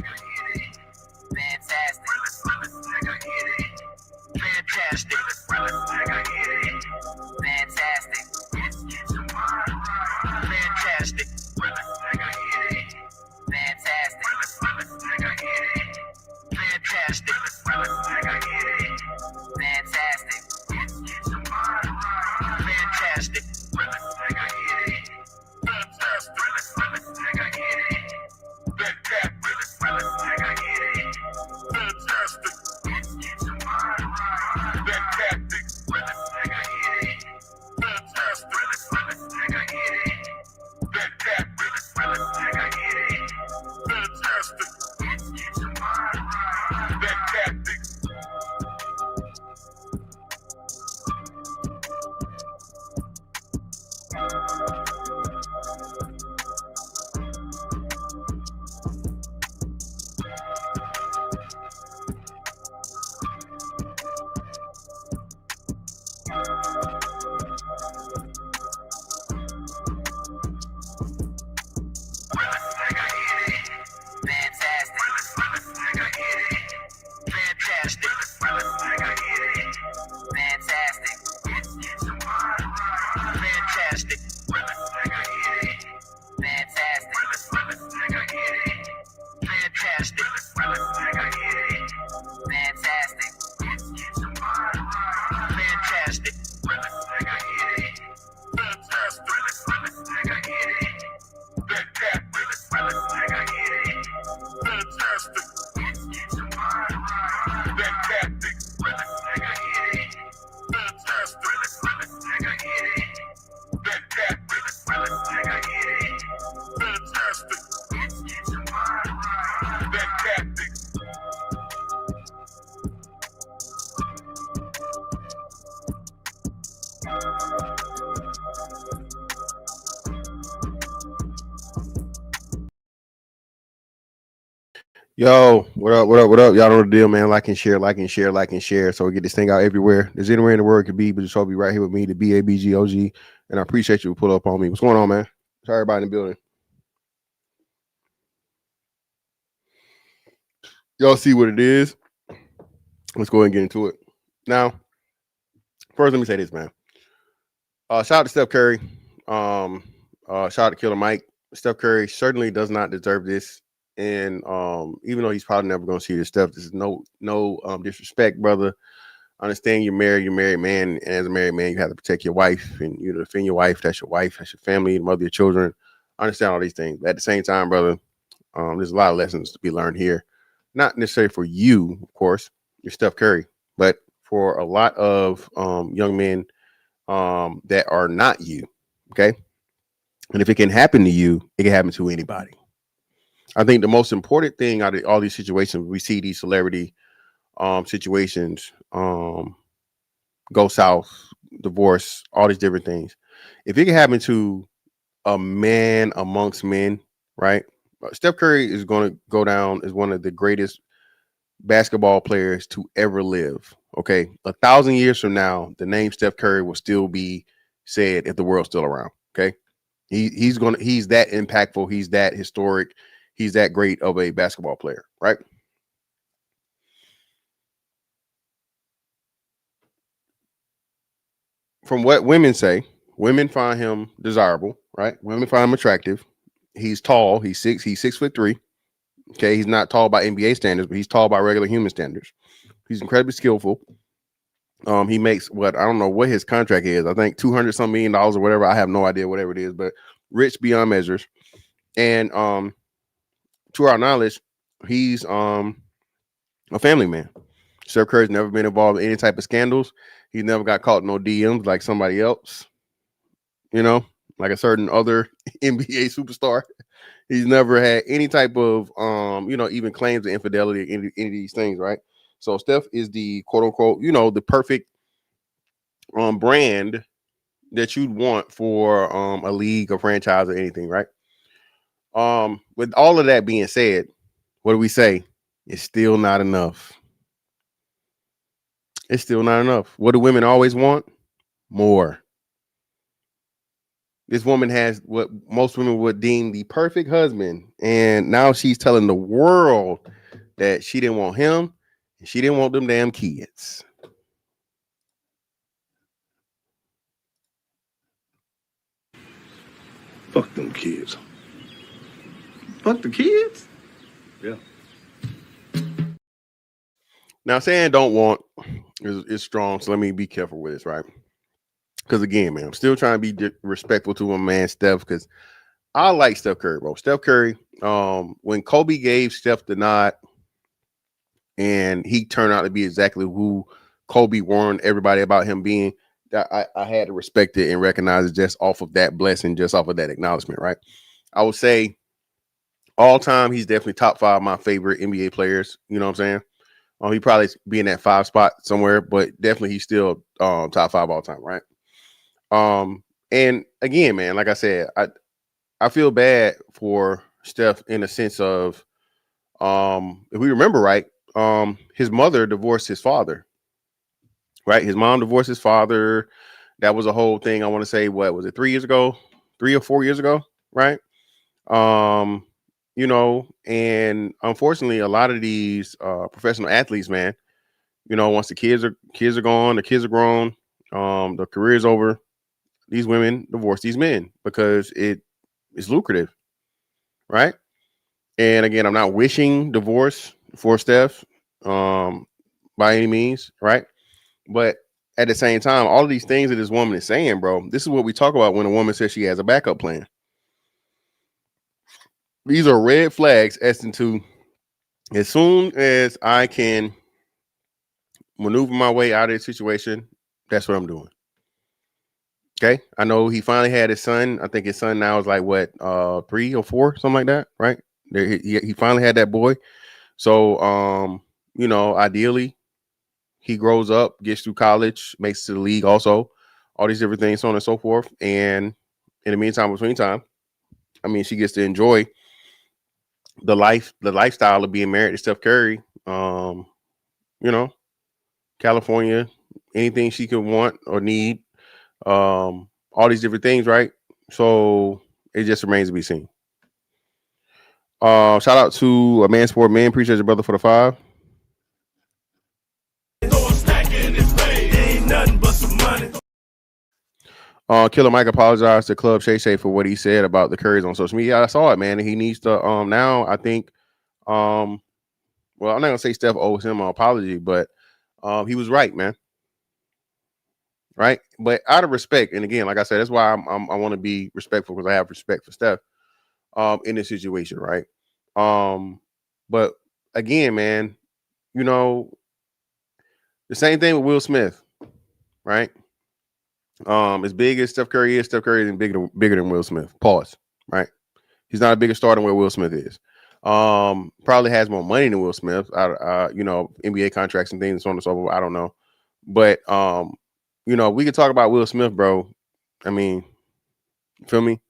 Fantastic. Fantastic. Fantastic. Fantastic. Fantastic. Fantastic. Fantastic. Yo, what up? What up? What up? Y'all know the deal, man. Like and share, like and share, like and share. So we get this thing out everywhere. There's anywhere in the world it could be, but just hope you right here with me, the BABGOG. And I appreciate you to pull up on me. What's going on, man? Sorry, everybody in the building. Y'all see what it is? Let's go ahead and get into it. Now, first, let me say this, man. Shout out to Steph Curry. Shout out to Killer Mike. Steph Curry certainly does not deserve this. And even though he's probably never going to see this stuff, this is no disrespect, brother. I understand you're married man, and as a married man, you have to protect your wife and you defend your wife. That's your family, the mother of your children. I understand all these things. But at the same time, brother, there's a lot of lessons to be learned here. Not necessarily for you, of course, you're Steph Curry, but for a lot of young men that are not you. Okay. And if it can happen to you, it can happen to anybody. I think the most important thing out of all these situations, we see these celebrity situations go south, divorce, all these different things. If it can happen to a man amongst men, right? Steph Curry is going to go down as one of the greatest basketball players to ever live. Okay. 1,000 years from now, the name Steph Curry will still be said if the world's still around. Okay. He's that impactful. He's that historic. He's that great of a basketball player, right? From what women say, women find him desirable, right? Women find him attractive. He's tall. He's 6'3". Okay, he's not tall by NBA standards, but he's tall by regular human standards. He's incredibly skillful. He makes what I don't know what his contract is. I think $200 some million or whatever. I have no idea, whatever it is, but rich beyond measures. And to our knowledge, he's a family man. Steph Curry's never been involved in any type of scandals. He never got caught in no DMs like somebody else, you know, like a certain other NBA superstar. He's never had any type of, even claims of infidelity, any of these things, right? So Steph is the quote unquote, the perfect brand that you'd want for a league or franchise or anything, right? With all of that being said, what do we say? It's still not enough. It's still not enough. What do women always want? More. This woman has what most women would deem the perfect husband, and now she's telling the world that she didn't want him and she didn't want them damn kids. Fuck them kids. Fuck the kids? Yeah. Now, saying don't want is strong, so let me be careful with this, right? Because again, man, I'm still trying to be respectful to my man Steph, because I like Steph Curry, bro. Steph Curry, when Kobe gave Steph the nod, and he turned out to be exactly who Kobe warned everybody about him being, that I had to respect it and recognize it just off of that blessing, just off of that acknowledgement, right? I would say all time, he's definitely top 5 of my favorite NBA players. You know what I'm saying? He probably be in that 5 spot somewhere, but definitely he's still top 5 all time, right? And again, man, like I said, I feel bad for Steph in a sense of, if we remember right, his mother divorced his father, right? His mom divorced his father. That was a whole thing. I want to say, what was it, 3 years ago, 3 or 4 years ago, right? Um, and unfortunately, a lot of these professional athletes, man, once the kids are gone, the kids are grown, the career's over. These women divorce these men because it is lucrative, right? And again, I'm not wishing divorce for Steph, by any means, right? But at the same time, all of these things that this woman is saying, bro, this is what we talk about when a woman says she has a backup plan. These are red flags as to, as soon as I can maneuver my way out of this situation, that's what I'm doing. Okay. I know he finally had his son. I think his son now is like what, 3 or 4, something like that, right? He finally had that boy. So ideally he grows up, gets through college, makes it to the league also, all these different things, so on and so forth. And in the meantime, between time, I mean, she gets to enjoy the lifestyle of being married to Steph Curry. You know, California, anything she could want or need, all these different things, right? So it just remains to be seen. Shout out to a man sport man. Appreciate your brother for the 5. Killer Mike apologized to Club Shay Shay for what he said about the Currys on social media. I saw it, man. And he needs to now, I think, well, I'm not gonna say Steph owes him an apology, but he was right, man. Right, but out of respect, and again, like I said, that's why I want to be respectful, because I have respect for Steph in this situation, right? But again, man, the same thing with Will Smith, right? As big as Steph Curry is, Steph Curry isn't bigger than Will Smith. Pause. Right? He's not a bigger star than where Will Smith is. Probably has more money than Will Smith. NBA contracts and things, and so on and so forth. I don't know, but we could talk about Will Smith, bro. I mean, feel me?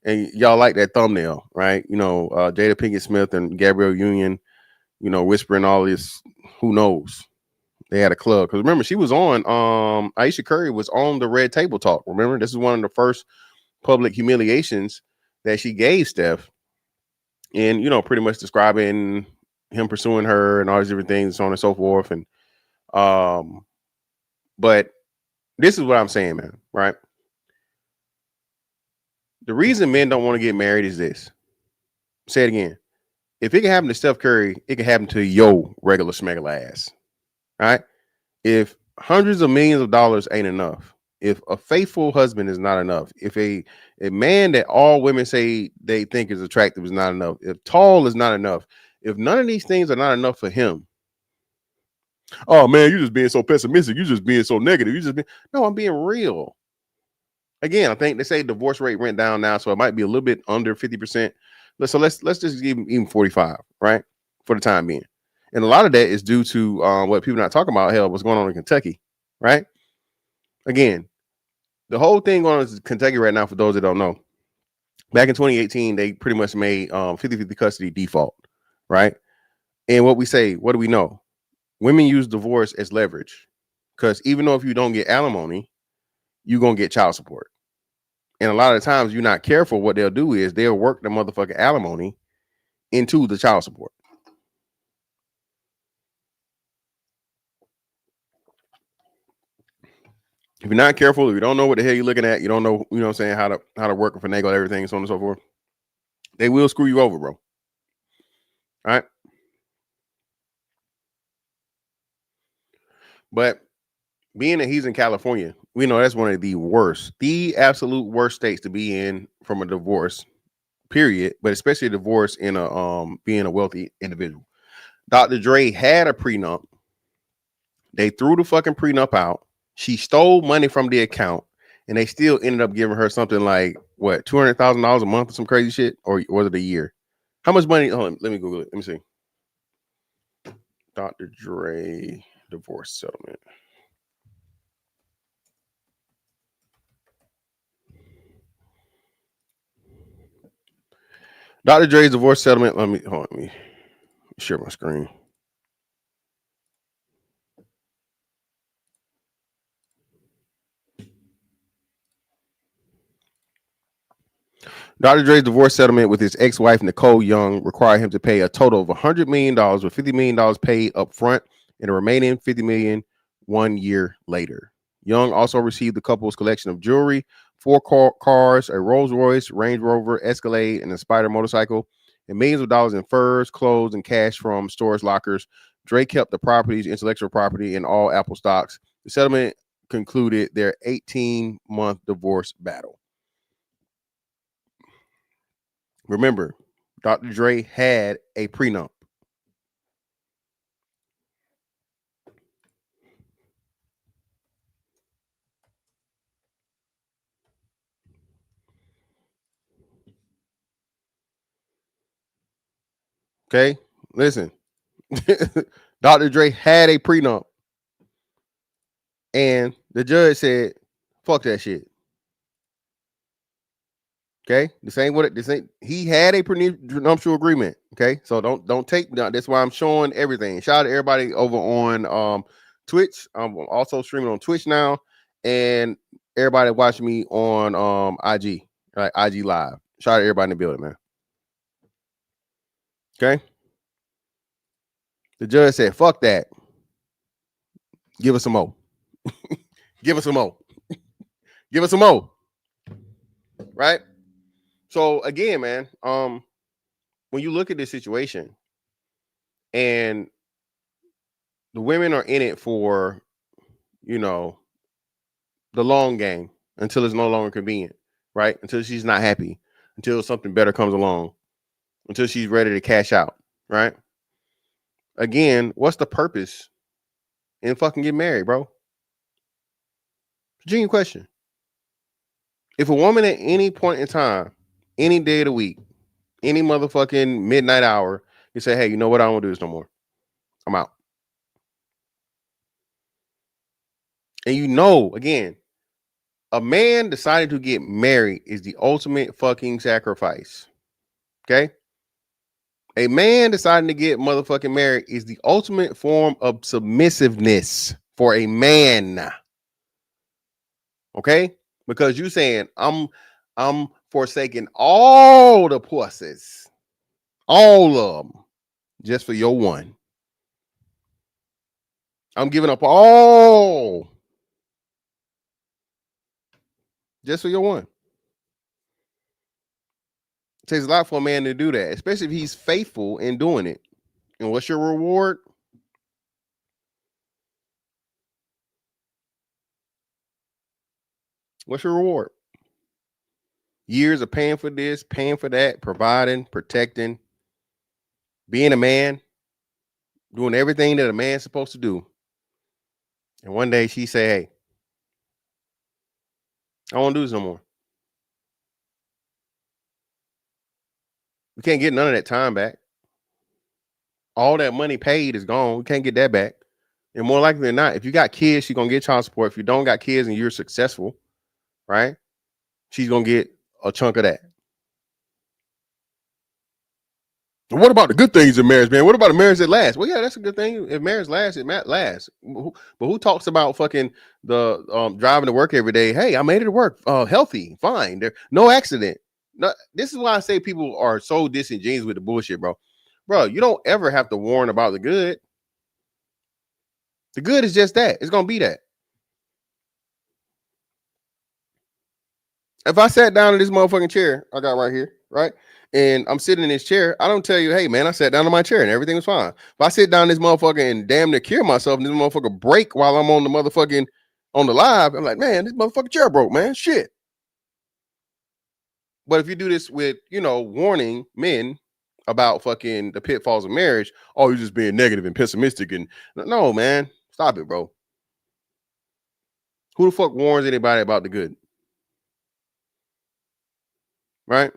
And y'all like that thumbnail, right? Jada Pinkett Smith and Gabrielle Union, whispering all this. Who knows? They had a club, because remember, she was on. Ayesha Curry was on the Red Table Talk. Remember, this is one of the first public humiliations that she gave Steph, and pretty much describing him pursuing her and all these different things, so on and so forth. And but this is what I'm saying, man. Right? The reason men don't want to get married is this. Say it again. If it can happen to Steph Curry, it can happen to your regular smegular ass. Right? If hundreds of millions of dollars ain't enough, if a faithful husband is not enough, if a man that all women say they think is attractive is not enough, if tall is not enough, if none of these things are not enough for him, oh man, you just being so pessimistic, you just being so negative, no, I'm being real. Again, I think they say divorce rate went down now, so it might be a little bit under 50%. So let's just give even 45, right, for the time being. And a lot of that is due to what people not talking about. Hell, what's going on in Kentucky, right? Again, the whole thing going on in Kentucky right now, for those that don't know, back in 2018, they pretty much made 50-50 custody default, right? And what do we know? Women use divorce as leverage, because even though if you don't get alimony, you're going to get child support. And a lot of times you're not careful, what they'll do is they'll work the motherfucking alimony into the child support. If you're not careful, if you don't know what the hell you're looking at, you don't know, you know what I'm saying, how to work and finagle everything, so on and so forth, they will screw you over, bro. All right. But being that he's in California, we know that's one of the absolute worst states to be in from a divorce, period. But especially a divorce in a being a wealthy individual. Dr. Dre had a prenup. They threw the fucking prenup out. She stole money from the account, and they still ended up giving her something like what, $200,000 a month or some crazy shit, or was it a year? How much money? Hold on, let me Google it. Let me see. Dr. Dre divorce settlement. Dr. Dre's divorce settlement. Let me share my screen. Dr. Dre's divorce settlement with his ex-wife Nicole Young required him to pay a total of $100 million, with $50 million paid up front and the remaining $50 million 1 year later. Young also received the couple's collection of jewelry, 4 cars, a Rolls Royce, Range Rover, Escalade, and a Spider motorcycle, and millions of dollars in furs, clothes, and cash from storage lockers. Dre kept the property's intellectual property and all Apple stocks. The settlement concluded their 18-month divorce battle. Remember, Dr. Dre had a prenup. Okay, listen. Dr. Dre had a prenup, and the judge said, "Fuck that shit." Okay, this ain't what it. This ain't. He had a prenuptial agreement. Okay, so don't take. That's why I'm showing everything. Shout out to everybody over on Twitch. I'm also streaming on Twitch now, and everybody watching me on IG, right? IG Live. Shout out to everybody in the building, man. Okay. The judge said, "Fuck that. Give us some more. Give us some more. Give us some more." Right? So again, man, when you look at this situation and the women are in it for, you know, the long game until it's no longer convenient, right? Until she's not happy, until something better comes along, until she's ready to cash out, right? Again, what's the purpose in fucking getting married, bro? Genuine question. If a woman at any point in time, any day of the week, any motherfucking midnight hour, you say, "Hey, you know what? I don't want to do this no more. I'm out." And you know, again, a man deciding to get married is the ultimate fucking sacrifice. Okay? A man deciding to get motherfucking married is the ultimate form of submissiveness for a man. Okay? Because you saying I'm forsaking all the pussies, all of them, just for your one. I'm giving up all just for your one. It takes a lot for a man to do that, especially if he's faithful in doing it. And what's your reward? What's your reward? Years of paying for this, paying for that, providing, protecting, being a man, doing everything that a man's supposed to do. And one day she say, "Hey, I don't want to do this no more." We can't get none of that time back. All that money paid is gone. We can't get that back. And more likely than not, if you got kids, she's gonna get child support. If you don't got kids and you're successful, right? She's gonna get a chunk of that. What about the good things in marriage, man? What about a marriage that lasts? Well, yeah, that's a good thing. If marriage lasts, it lasts. But who talks about fucking the driving to work every day? Hey, I made it to work, healthy, fine. There, no accident. No, this is why I say people are so disingenuous with the bullshit, bro. Bro, you don't ever have to warn about the good. The good is just that. It's gonna be that. If I sat down in this motherfucking chair I got right here, right? And I'm sitting in this chair, I don't tell you, hey man, I sat down in my chair and everything was fine. If I sit down in this motherfucker and damn near kill myself and this motherfucker break while I'm on the motherfucking on the live, I'm like, man, this motherfucking chair broke, man. Shit. But if you do this with, warning men about fucking the pitfalls of marriage, oh, you're just being negative and pessimistic. And no, man, stop it, bro. Who the fuck warns anybody about the good? Right?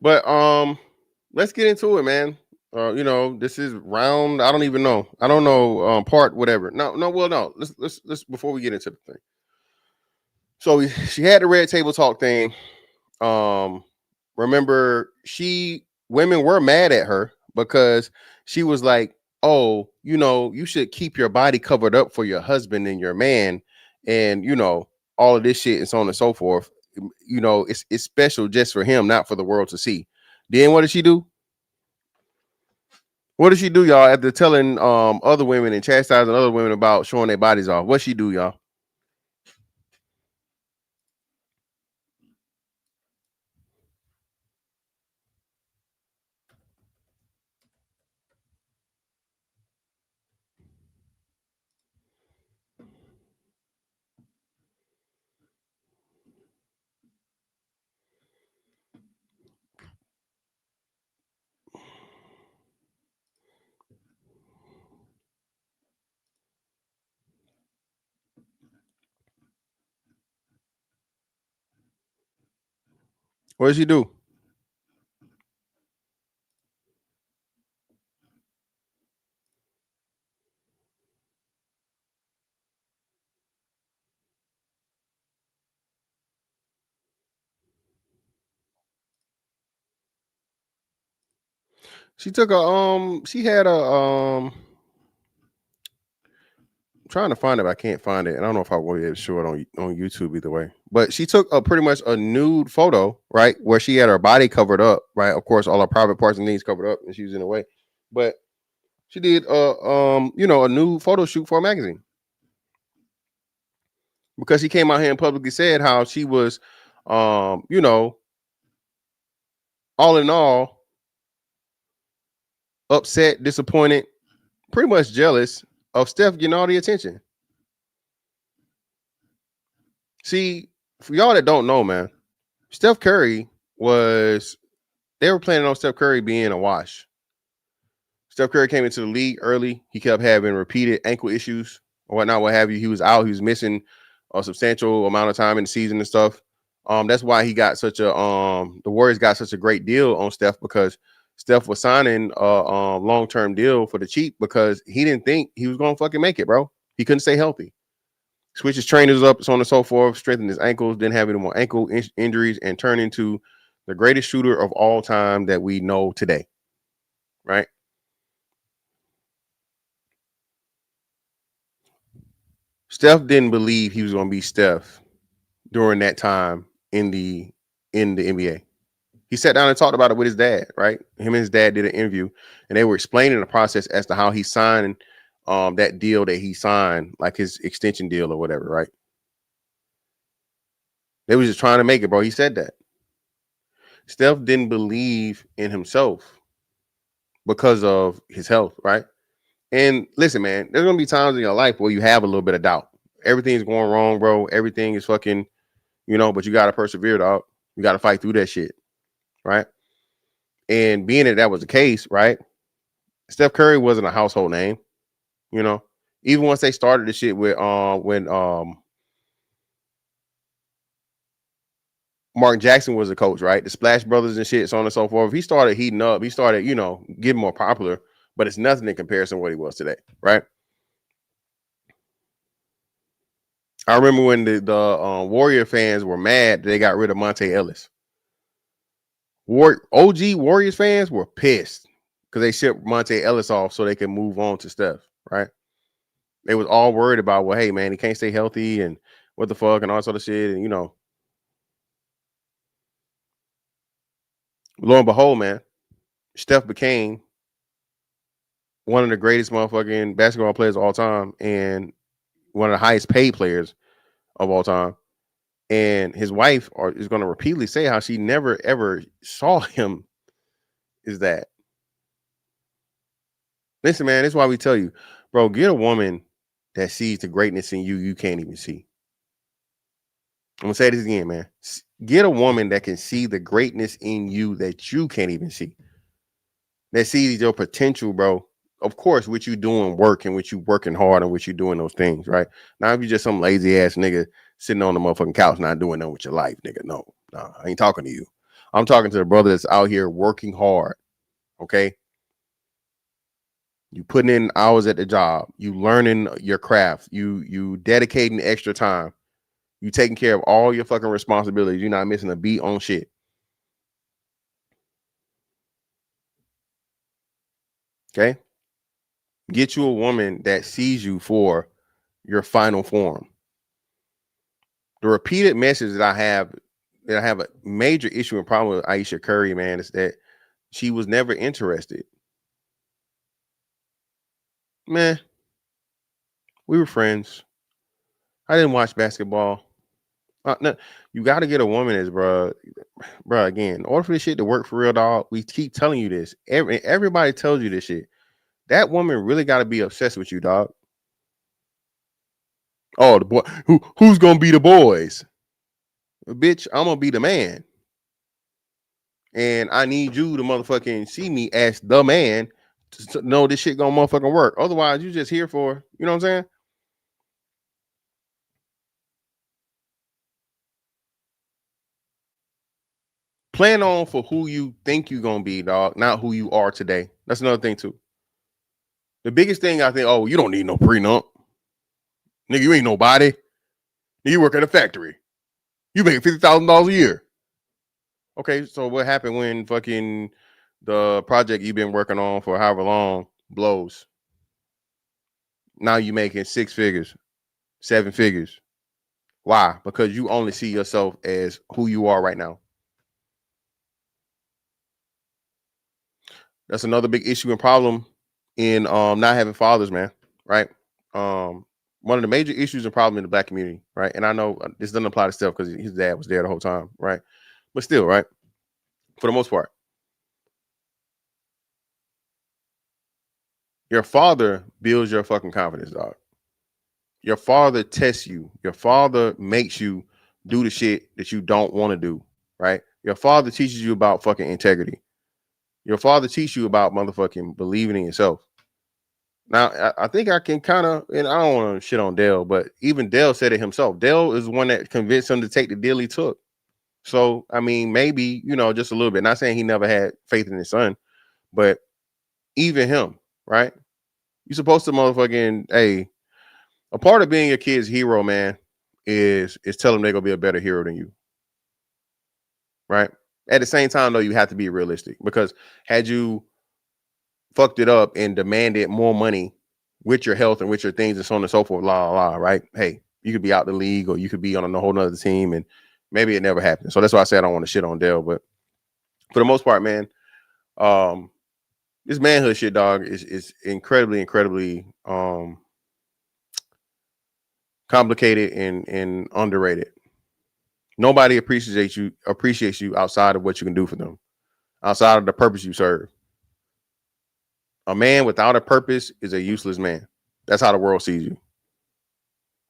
But let's get into it, man. This is round. I don't even know. I don't know. Part whatever. No. Well, no. Let's before we get into the thing. So she had the red table talk thing. Remember, women were mad at her because she was like, "Oh, you should keep your body covered up for your husband and your man, and all of this shit and so on and so forth. It's special just for him, not for the world to see." Then what did she do? What did she do, y'all? After telling other women and chastising other women about showing their bodies off, what she do, y'all? What did she do? She took she had a I'm trying to find it, but I can't find it. And I don't know if I will be able to show it on YouTube either way. But she took a pretty much a nude photo, right? Where she had her body covered up, right? Of course, all her private parts and things covered up, and she was in a way. But she did a nude photo shoot for a magazine. Because she came out here and publicly said how she was all in all, upset, disappointed, pretty much jealous of Steph getting all the attention. See, for y'all that don't know, man, Steph Curry they were planning on Steph Curry being a wash. Steph Curry came into the league early. He kept having repeated ankle issues or whatnot, what have you. He was out. He was missing a substantial amount of time in the season and stuff. That's why he got such a the Warriors got such a great deal on Steph, because Steph was signing a long-term deal for the cheap because he didn't think he was gonna fucking make it, bro. He couldn't stay healthy. Switch his trainers up, so on and so forth, strengthened his ankles, didn't have any more ankle injuries, and turned into the greatest shooter of all time that we know today. Right? Steph didn't believe he was going to be Steph during that time in the NBA. He sat down and talked about it with his dad, right? Him and his dad did an interview, and they were explaining the process as to how he signed that deal that he signed, like his extension deal or whatever, right? They was just trying to make it, bro. He said that. Steph didn't believe in himself because of his health, right? And listen, man, there's gonna be times in your life where you have a little bit of doubt. Everything's going wrong, bro. Everything is fucking, but you gotta persevere, dog. You gotta fight through that shit, right? And being that was the case, right? Steph Curry wasn't a household name, you know. Even once they started the shit with when Mark Jackson was the coach, right? The Splash Brothers and shit, so on and so forth. He started heating up. He started, getting more popular, but it's nothing in comparison to what he was today, right? I remember when the Warrior fans were mad they got rid of Monte Ellis. OG Warriors fans were pissed because they shipped Monte Ellis off so they could move on to Steph, right? They was all worried about, well, hey, man, he can't stay healthy and what the fuck and all sort of shit. And, lo and behold, man, Steph became one of the greatest motherfucking basketball players of all time and one of the highest paid players of all time. And his wife is going to repeatedly say how she never, ever saw him is that. Listen, man, this is why we tell you, bro, get a woman that sees the greatness in you can't even see. I'm going to say this again, man. Get a woman that can see the greatness in you that you can't even see. That sees your potential, bro. Of course, what you doing work and what you working hard and what you doing those things, right? Now, if you just some lazy ass nigga sitting on the motherfucking couch not doing nothing with your life, nigga, no, I ain't talking to you. I'm talking to the brother that's out here working hard, okay? You putting in hours at the job, you learning your craft, you dedicating extra time, you taking care of all your fucking responsibilities, you're not missing a beat on shit. Okay? Get you a woman that sees you for your final form. The repeated message that I have a major issue and problem with Ayesha Curry, man, is that she was never interested. Man, we were friends. I didn't watch basketball. No, you got to get a woman that's, bro. Again, in order for this shit to work for real, dog, we keep telling you this. Everybody tells you this shit. That woman really got to be obsessed with you, dog. Oh, the boy, who's gonna be the boys? Bitch, I'm gonna be the man, and I need you to motherfucking see me as the man to know this shit gonna motherfucking work. Otherwise, you just here for, you know what I'm saying? Plan on for who you think you're gonna be, dog, not who you are today. That's another thing too. The biggest thing I think, oh, you don't need no prenup. Nigga, you ain't nobody. You work at a factory. You make $50,000 a year. Okay, so what happened when fucking the project you've been working on for however long blows? Now you making 6 figures, 7 figures. Why? Because you only see yourself as who you are right now. That's another big issue and problem in not having fathers, man. Right? One of the major issues and problem in the black community, right? And I know this doesn't apply to Steph because his dad was there the whole time, right? But still, right? For the most part, your father builds your fucking confidence, dog. Your father tests you. Your father makes you do the shit that you don't want to do, right? Your father teaches you about fucking integrity. Your father teaches you about motherfucking believing in yourself. Now, I think I can kind of, and I don't want to shit on Dale, but even Dale said it himself. Dale is the one that convinced him to take the deal he took. So, I mean, maybe, just a little bit. Not saying he never had faith in his son, but even him, right? You're supposed to motherfucking, hey, a part of being your kid's hero, man, is tell them they're gonna be a better hero than you. Right? At the same time, though, you have to be realistic because had you fucked it up and demanded more money with your health and with your things and so on and so forth, right? Hey, you could be out the league or you could be on a whole nother team and maybe it never happened. So that's why I say I don't want to shit on Dale. But for the most part, man, this manhood shit, dog, is incredibly, incredibly complicated and underrated. Nobody appreciates you outside of what you can do for them, outside of the purpose you serve. A man without a purpose is a useless man. That's how the world sees you.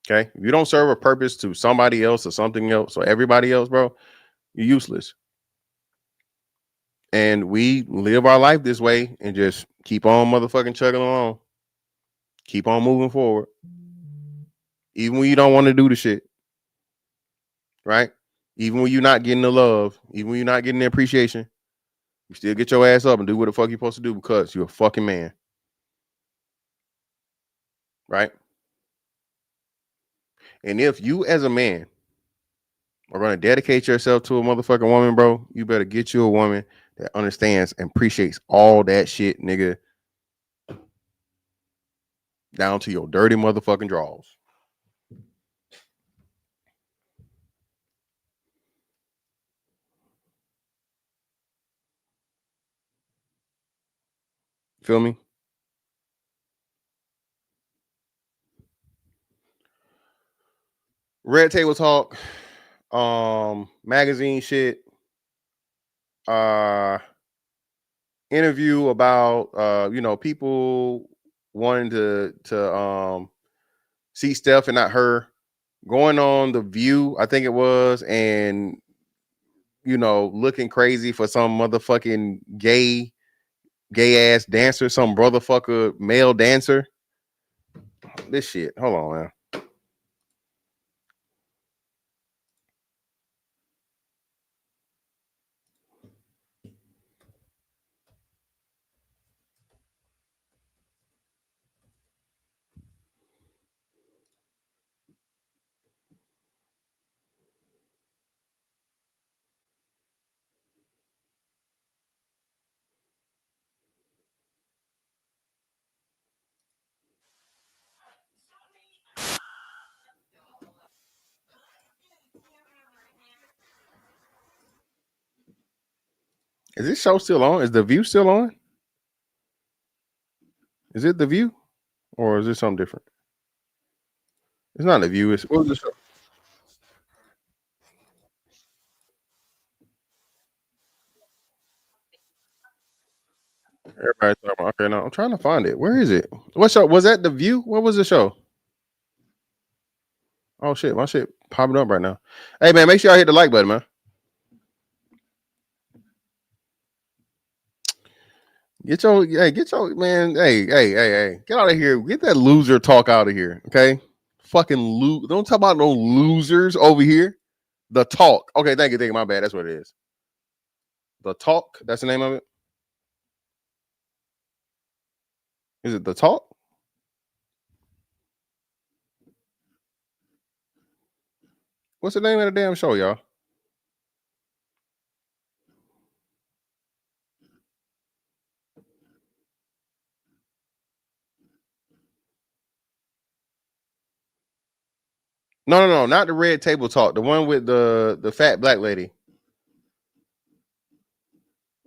Okay. If you don't serve a purpose to somebody else or something else or everybody else, bro, you're useless. And we live our life this way and just keep on motherfucking chugging along. Keep on moving forward. Even when you don't want to do the shit. Right? Even when you're not getting the love, even when you're not getting the appreciation, you still get your ass up and do what the fuck you're supposed to do because you're a fucking man. Right? And if you as a man are going to dedicate yourself to a motherfucking woman, bro, you better get you a woman that understands and appreciates all that shit, nigga, down to your dirty motherfucking drawers. Feel me? Red Table Talk, magazine shit, interview about people wanting to see Steph and not her, going on The View, I think it was, and looking crazy for some motherfucking gay ass dancer, some brotherfucker male dancer. This shit. Hold on, man. Is this show still on? Is The View still on? Is it The View? Or is it something different? It's not The View. What was the show? Everybody's talking about. Okay, now I'm trying to find it. Where is it? What show was that? The View? What was the show? Oh shit, my shit popping up right now. Hey man, make sure y'all hit the like button, man. Get your man. Hey. Get out of here. Get that loser talk out of here. Okay. Fucking don't talk about no losers over here. The Talk. Okay, thank you. My bad. That's what it is. The Talk. That's the name of it. Is it The Talk? What's the name of the damn show, y'all? No, not the Red Table Talk. The one with the fat black lady.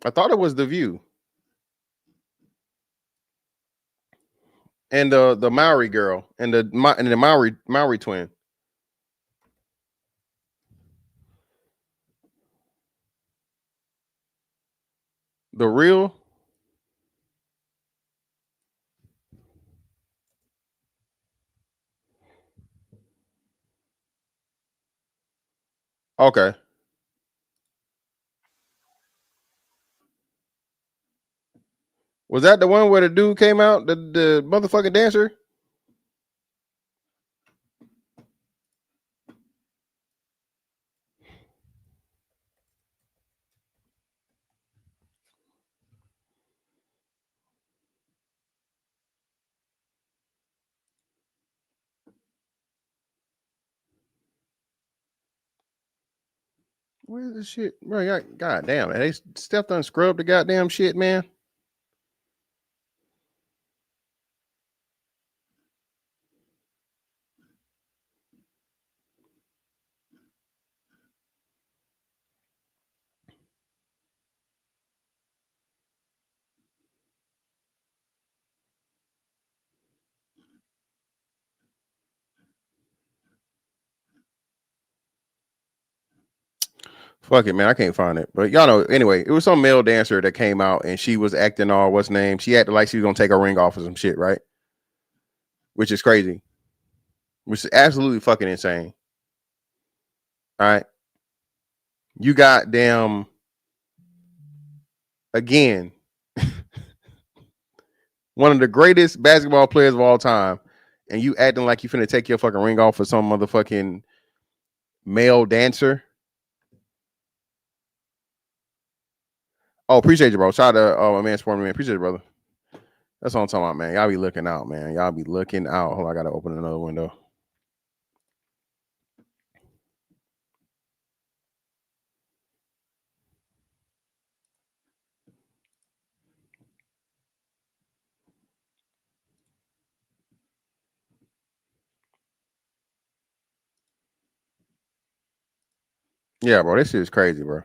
I thought it was The View. And the Maori girl and the Maori twin. The Real. Okay. Was that the one where the dude came out, the motherfucking dancer? Where's this shit? Bro, God damn, they stepped on scrubbed the goddamn shit, man. Fuck it, man. I can't find it. But y'all know, anyway, it was some male dancer that came out and she was acting all what's name. She acted like she was gonna take her ring off or some shit, right? Which is crazy. Which is absolutely fucking insane. All right. You got damn again. One of the greatest basketball players of all time, and you acting like you finna take your fucking ring off for some motherfucking male dancer. Oh, appreciate you, bro. Shout out to my man, Sporting Man. Appreciate it, brother. That's what I'm talking about, man. Y'all be looking out, man. Y'all be looking out. Hold on, I gotta open another window. Yeah, bro, this shit is crazy, bro.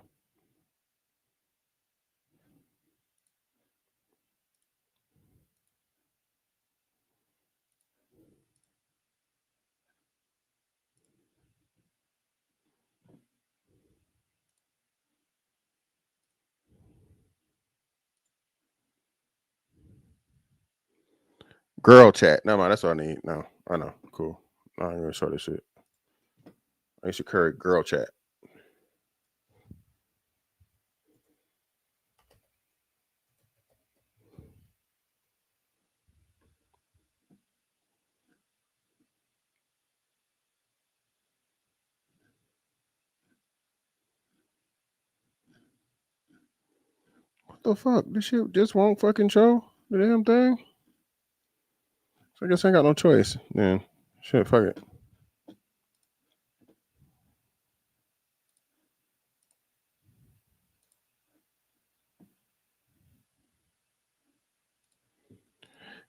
Girl chat. No, man, that's what I need. No, I know. Cool. No, I'm gonna show this shit. Ayesha Curry girl chat. What the fuck? This shit just won't fucking show the damn thing. So I guess I ain't got no choice. Then shit, fuck it.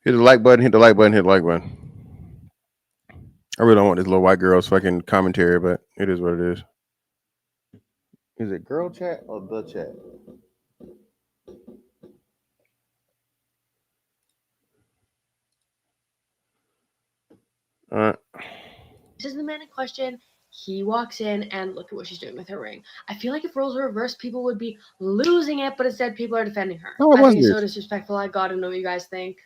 Hit the like button, hit the like button, hit the like button. I really don't want this little white girl's fucking commentary, but it is what it is. Is it girl chat or the chat? All right. This is the man in question. He walks in and look at what she's doing with her ring. I feel like if roles were reversed, people would be losing it, but instead people are defending her. No, it I think wasn't it's so this. disrespectful. I gotta know what you guys think.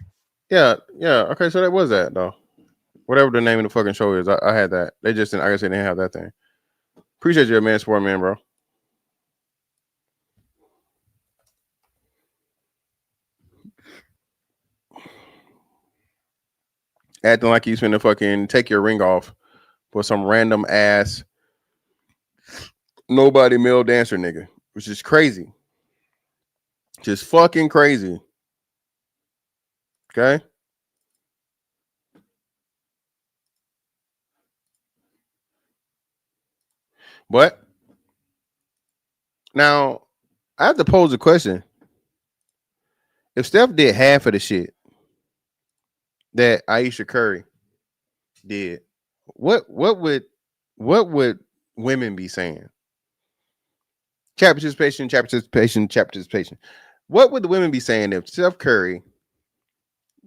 Yeah. Okay, so that was that though. Whatever the name of the fucking show is, I had that. They just didn't. I guess they didn't have that thing. Appreciate you, man. Sport man, bro. Acting like he's finna fucking take your ring off for some random ass nobody male dancer nigga, which is crazy. Just fucking crazy. Okay. But now I have to pose a question. If Steph did half of the shit that Ayesha Curry did, what would women be saying? Chat participation. What would the women be saying if Steph Curry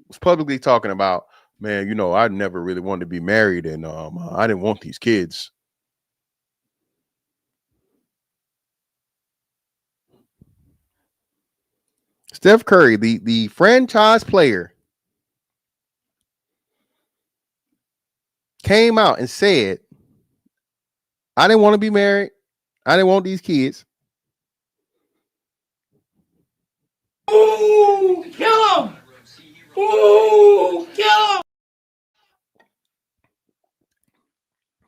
was publicly talking about, man, you know, I never really wanted to be married and I didn't want these kids. Steph Curry, the franchise player, came out and said, I didn't want to be married. I didn't want these kids. Ooh, kill him! Ooh, kill him!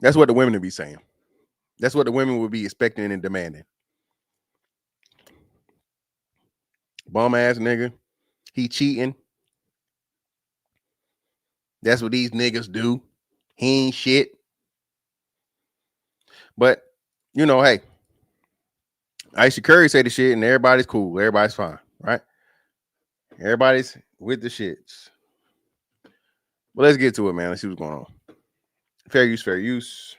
That's what the women would be saying. That's what the women would be expecting and demanding. Bum ass nigga. He cheating. That's what these niggas do. He ain't shit. But, you know, hey, Ayesha Curry say the shit and everybody's cool. Everybody's fine, right? Everybody's with the shits. Well, let's get to it, man. Let's see what's going on. Fair use, fair use.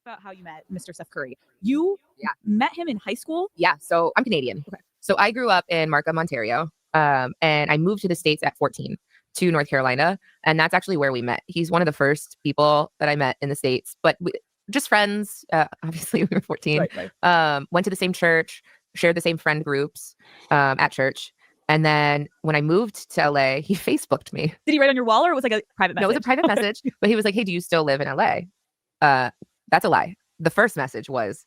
About how you met Mr. Steph Curry. You met him in high school? Yeah, so I'm Canadian. Okay. So I grew up in Markham, Ontario, and I moved to the States at 14 to North Carolina, and that's actually where we met. He's one of the first people that I met in the States, but just friends. Obviously, we were 14. Right. Went to the same church, shared the same friend groups at church. And then when I moved to LA, he Facebooked me. Did he write on your wall or it was like a private message? No, it was a private message, but he was like, hey, do you still live in LA? That's a lie. The first message was,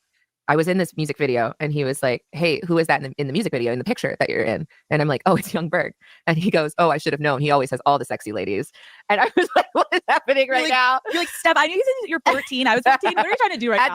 I was in this music video and he was like, hey, who is that in the music video, in the picture that you're in? And I'm like, oh, it's Young Berg. And he goes, oh, I should have known. He always has all the sexy ladies. And I was like, what is happening right now? You're like, Steph, I knew you said you're 14. I was 15. What are you trying to do right now? At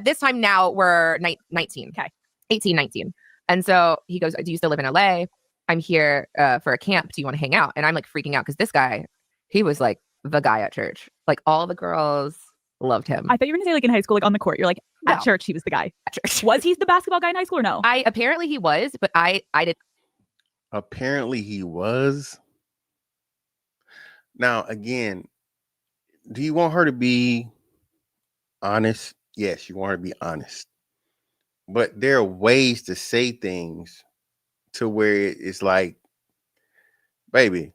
this time now, we're 19. Okay. 18, 19. And so he goes, do you still live in LA? I'm here for a camp. Do you want to hang out? And I'm like freaking out because this guy, he was like the guy at church. Like all the girls loved him. I thought you were gonna say like in high school, like on the court. You're like, at church, he was the guy. At church. Was he the basketball guy in high school or no? Apparently he was, but I did. Apparently he was. Now, again, do you want her to be honest Yes, you want her to be honest. But there are ways to say things to where it's like, baby,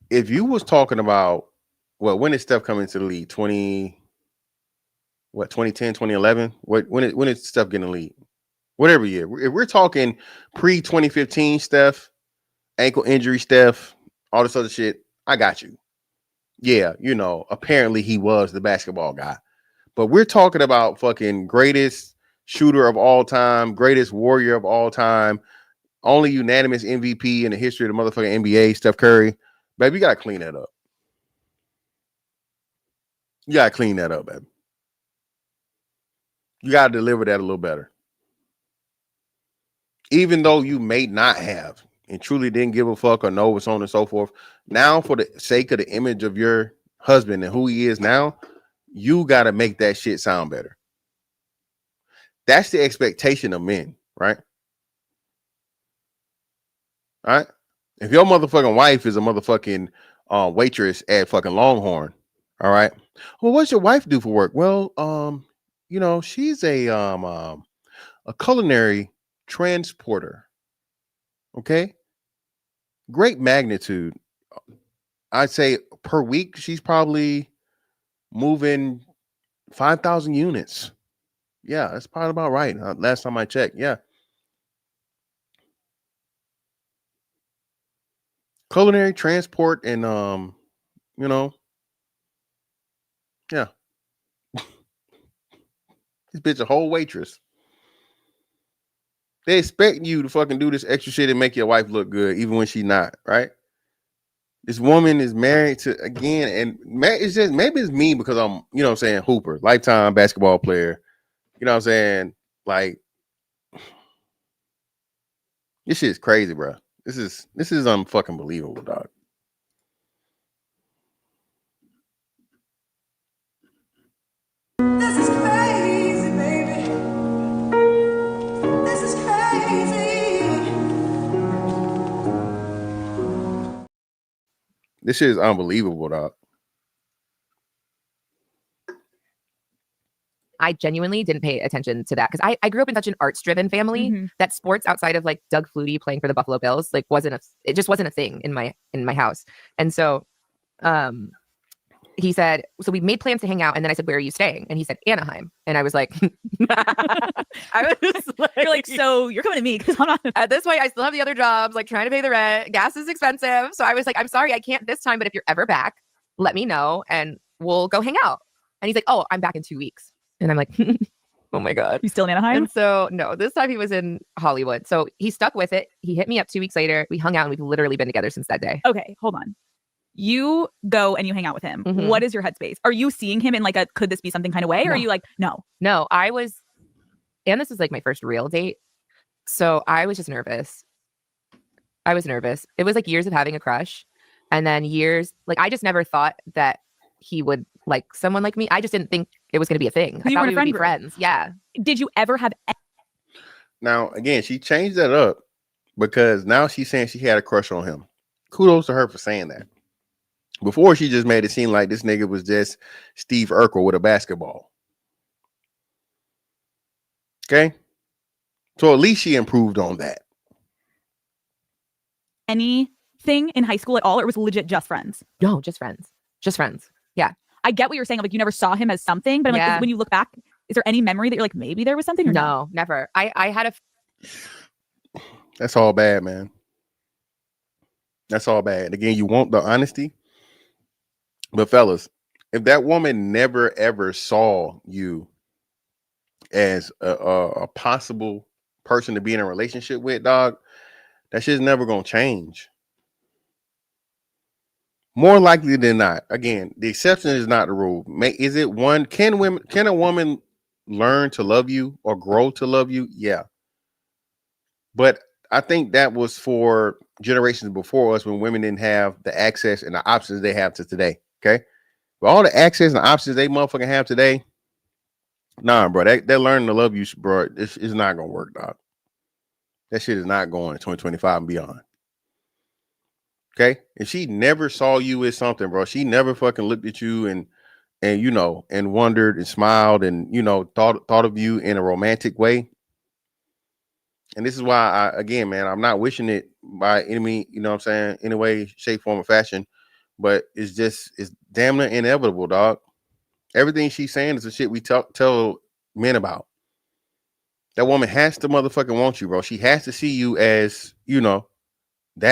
if you was talking about, well, when did stuff come into the league? 2010, 2011? When did stuff get in the league? Whatever year. If we're talking pre-2015 stuff, ankle injury stuff, all this other shit, I got you. Yeah, apparently he was the basketball guy. But we're talking about fucking greatest shooter of all time, greatest warrior of all time, only unanimous MVP in the history of the motherfucking NBA, Steph Curry. Baby, you gotta clean that up. You gotta clean that up, baby. You gotta deliver that a little better. Even though you may not have and truly didn't give a fuck or know what's on and so forth, now for the sake of the image of your husband and who he is now, you gotta make that shit sound better. That's the expectation of men, right? All right. If your motherfucking wife is a motherfucking waitress at fucking Longhorn, all right. Well, what's your wife do for work? Well, she's a culinary transporter. Okay. Great magnitude. I'd say per week she's probably moving 5,000 units. Yeah, that's probably about right. Last time I checked, yeah. Culinary transport and yeah. This bitch a whole waitress. They expect you to fucking do this extra shit and make your wife look good, even when she's not, right? This woman is married to, again, and it's just, maybe it's me because I'm, hooper, lifetime basketball player. You know what I'm saying? Like, this shit is crazy, bro. This is unfucking believable, dog. This is crazy, baby. This is crazy. This shit is unbelievable, dog. I genuinely didn't pay attention to that because I grew up in such an arts-driven family that sports outside of like Doug Flutie playing for the Buffalo Bills like it just wasn't a thing in my house. And so he said, so we made plans to hang out, and then I said, where are you staying? And he said, Anaheim. And I was like, I was like, You're like, so you're coming to me because I'm not. At this point, I still have the other jobs, like trying to pay the rent. Gas is expensive. So I was like, I'm sorry, I can't this time, but if you're ever back, let me know and we'll go hang out. And he's like, oh, I'm back in 2 weeks. And I'm like, oh my God. You still in Anaheim? And so, no, this time he was in Hollywood. So he stuck with it. He hit me up 2 weeks later. We hung out and we've literally been together since that day. Okay, hold on. You go and you hang out with him. Mhm. What is your headspace? Are you seeing him in like a, could this be something kind of way? Or are you like, no? No, and this was like my first real date. So I was just nervous. I was nervous. It was like years of having a crush. And then years, like I just never thought that he would like someone like me. I just didn't think it was going to be a thing. I You thought weren't we a would friend be group. friends. Yeah. Did you ever have Now, again, she changed that up because now she's saying she had a crush on him. Kudos to her for saying that. Before, she just made it seem like this nigga was just Steve Urkel with a basketball. Okay? So at least she improved on that. anything in high school at all, or it was legit just friends? No, just friends. Just friends. Yeah. I get what you're saying. Like you never saw him as something, but I'm Yeah. like, when you look back, is there any memory that you're like, maybe there was something or No, never. I had a That's all bad, man. That's all bad. Again, you want the honesty. But fellas, if that woman never ever saw you as a possible person to be in a relationship with, dog, that shit's never gonna change. More likely than not. Again, the exception is not the rule. Is it one? Can a woman learn to love you or grow to love you? Yeah. But I think that was for generations before us when women didn't have the access and the options they have to today. Okay. But all the access and options they motherfucking have today, nah, bro. They're learning to love you, bro. It's not gonna work, dog. That shit is not going in 2025 and beyond. Okay. If she never saw you as something, bro, she never fucking looked at you and and wondered and smiled and thought of you in a romantic way. And this is why again, man, I'm not wishing it by any means, what I'm saying, any way, shape, form, or fashion, but it's damn near inevitable, dog. Everything she's saying is the shit we tell men about. That woman has to motherfucking want you, bro. She has to see you as, that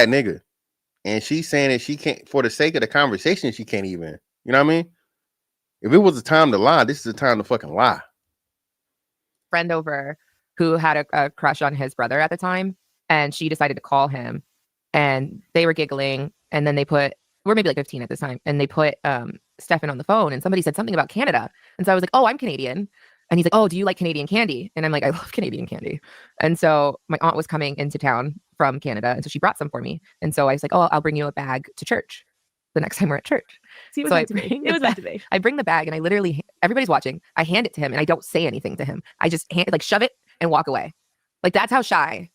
nigga. And she's saying that she can't, for the sake of the conversation, she can't even, you know what I mean? If it was a time to lie, this is the time to fucking lie. Friend over who had a crush on his brother at the time, and she decided to call him, and they were giggling, and then we're maybe like 15 at this time, and they put Stefan on the phone, and somebody said something about Canada, and so I was like, oh, I'm Canadian, and he's like, oh, do you like Canadian candy? And I'm like, I love Canadian candy. And so my aunt was coming into town from Canada, and so she brought some for me, and so I was like, oh, I'll bring you a bag to church the next time we're at church. See, it was So meant to be. It was meant to be. I bring the bag, and I literally, everybody's watching, I hand it to him, and I don't say anything to him. I just shove it and walk away. Like, that's how shy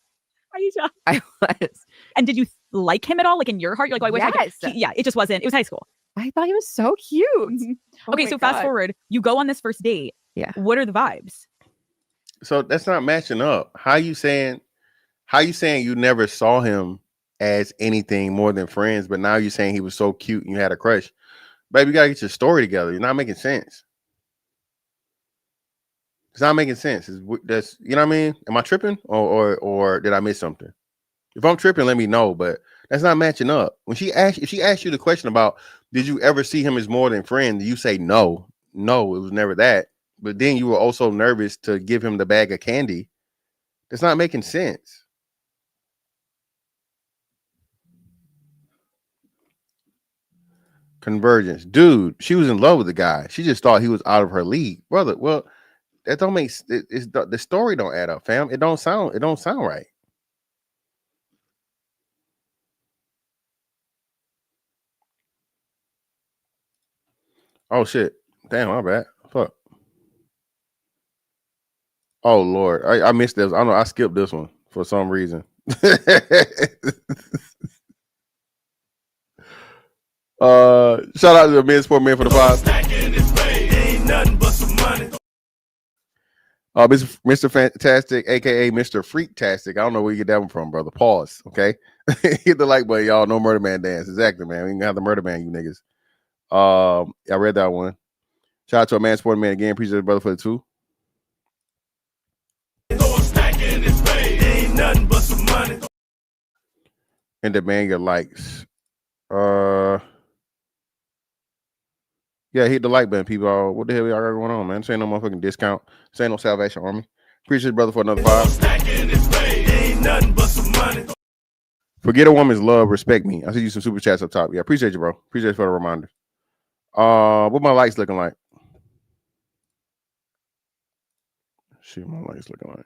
Ayesha. I was. And did you like him at all? Like in your heart, you're like, oh, I wish I could. Yes. Yeah, it just wasn't. It was high school. I thought he was so cute. Oh Okay, my so fast God. forward, you go on this first date. Yeah. What are the vibes? So that's not matching up. How you saying you never saw him as anything more than friends, but now you're saying he was so cute and you had a crush? Baby, you gotta get your story together. You're not making sense. It's not making sense. That's, you know what I mean? Am I tripping or did I miss something? If I'm tripping, let me know. But that's not matching up. If she asked you the question about did you ever see him as more than friend, you say no, it was never that. But then you were also nervous to give him the bag of candy. That's not making sense. Convergence, dude. She was in love with the guy. She just thought he was out of her league, brother. Well, that don't make the story don't add up, fam. It don't sound right. Oh shit! Damn, my bad. Fuck. Oh Lord, I missed this. I know I skipped this one for some reason. Shout out to the Men Sport Man for the five. Mr. Fantastic, aka Mr. Freaktastic. I don't know where you get that one from, brother. Pause. Okay. Hit the like button, y'all. No Murder Man dance. Exactly, man. We can have the Murder Man, you niggas. I read that one. Shout out to a Man Sport Man again. Appreciate the brother for the two. And the man get likes. Yeah, hit the like button, people. What the hell y'all got going on, man? This ain't no motherfucking discount. This ain't no Salvation Army. Appreciate the brother for another 5. Forget a woman's love, respect me. I see you some super chats up top. Yeah, appreciate you, bro. Appreciate you for the reminder. What my lights looking like? Shit, my lights looking like.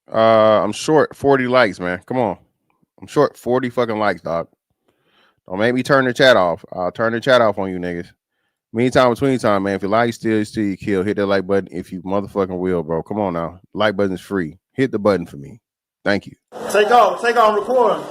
I'm short 40 likes, man. Come on. I'm short 40 fucking likes, dog. Don't make me turn the chat off. I'll turn the chat off on you niggas. Meantime, between time, man. If you like, still you kill. Hit that like button if you motherfucking will, bro. Come on now. Like button is free. Hit the button for me. Thank you. Take off, record.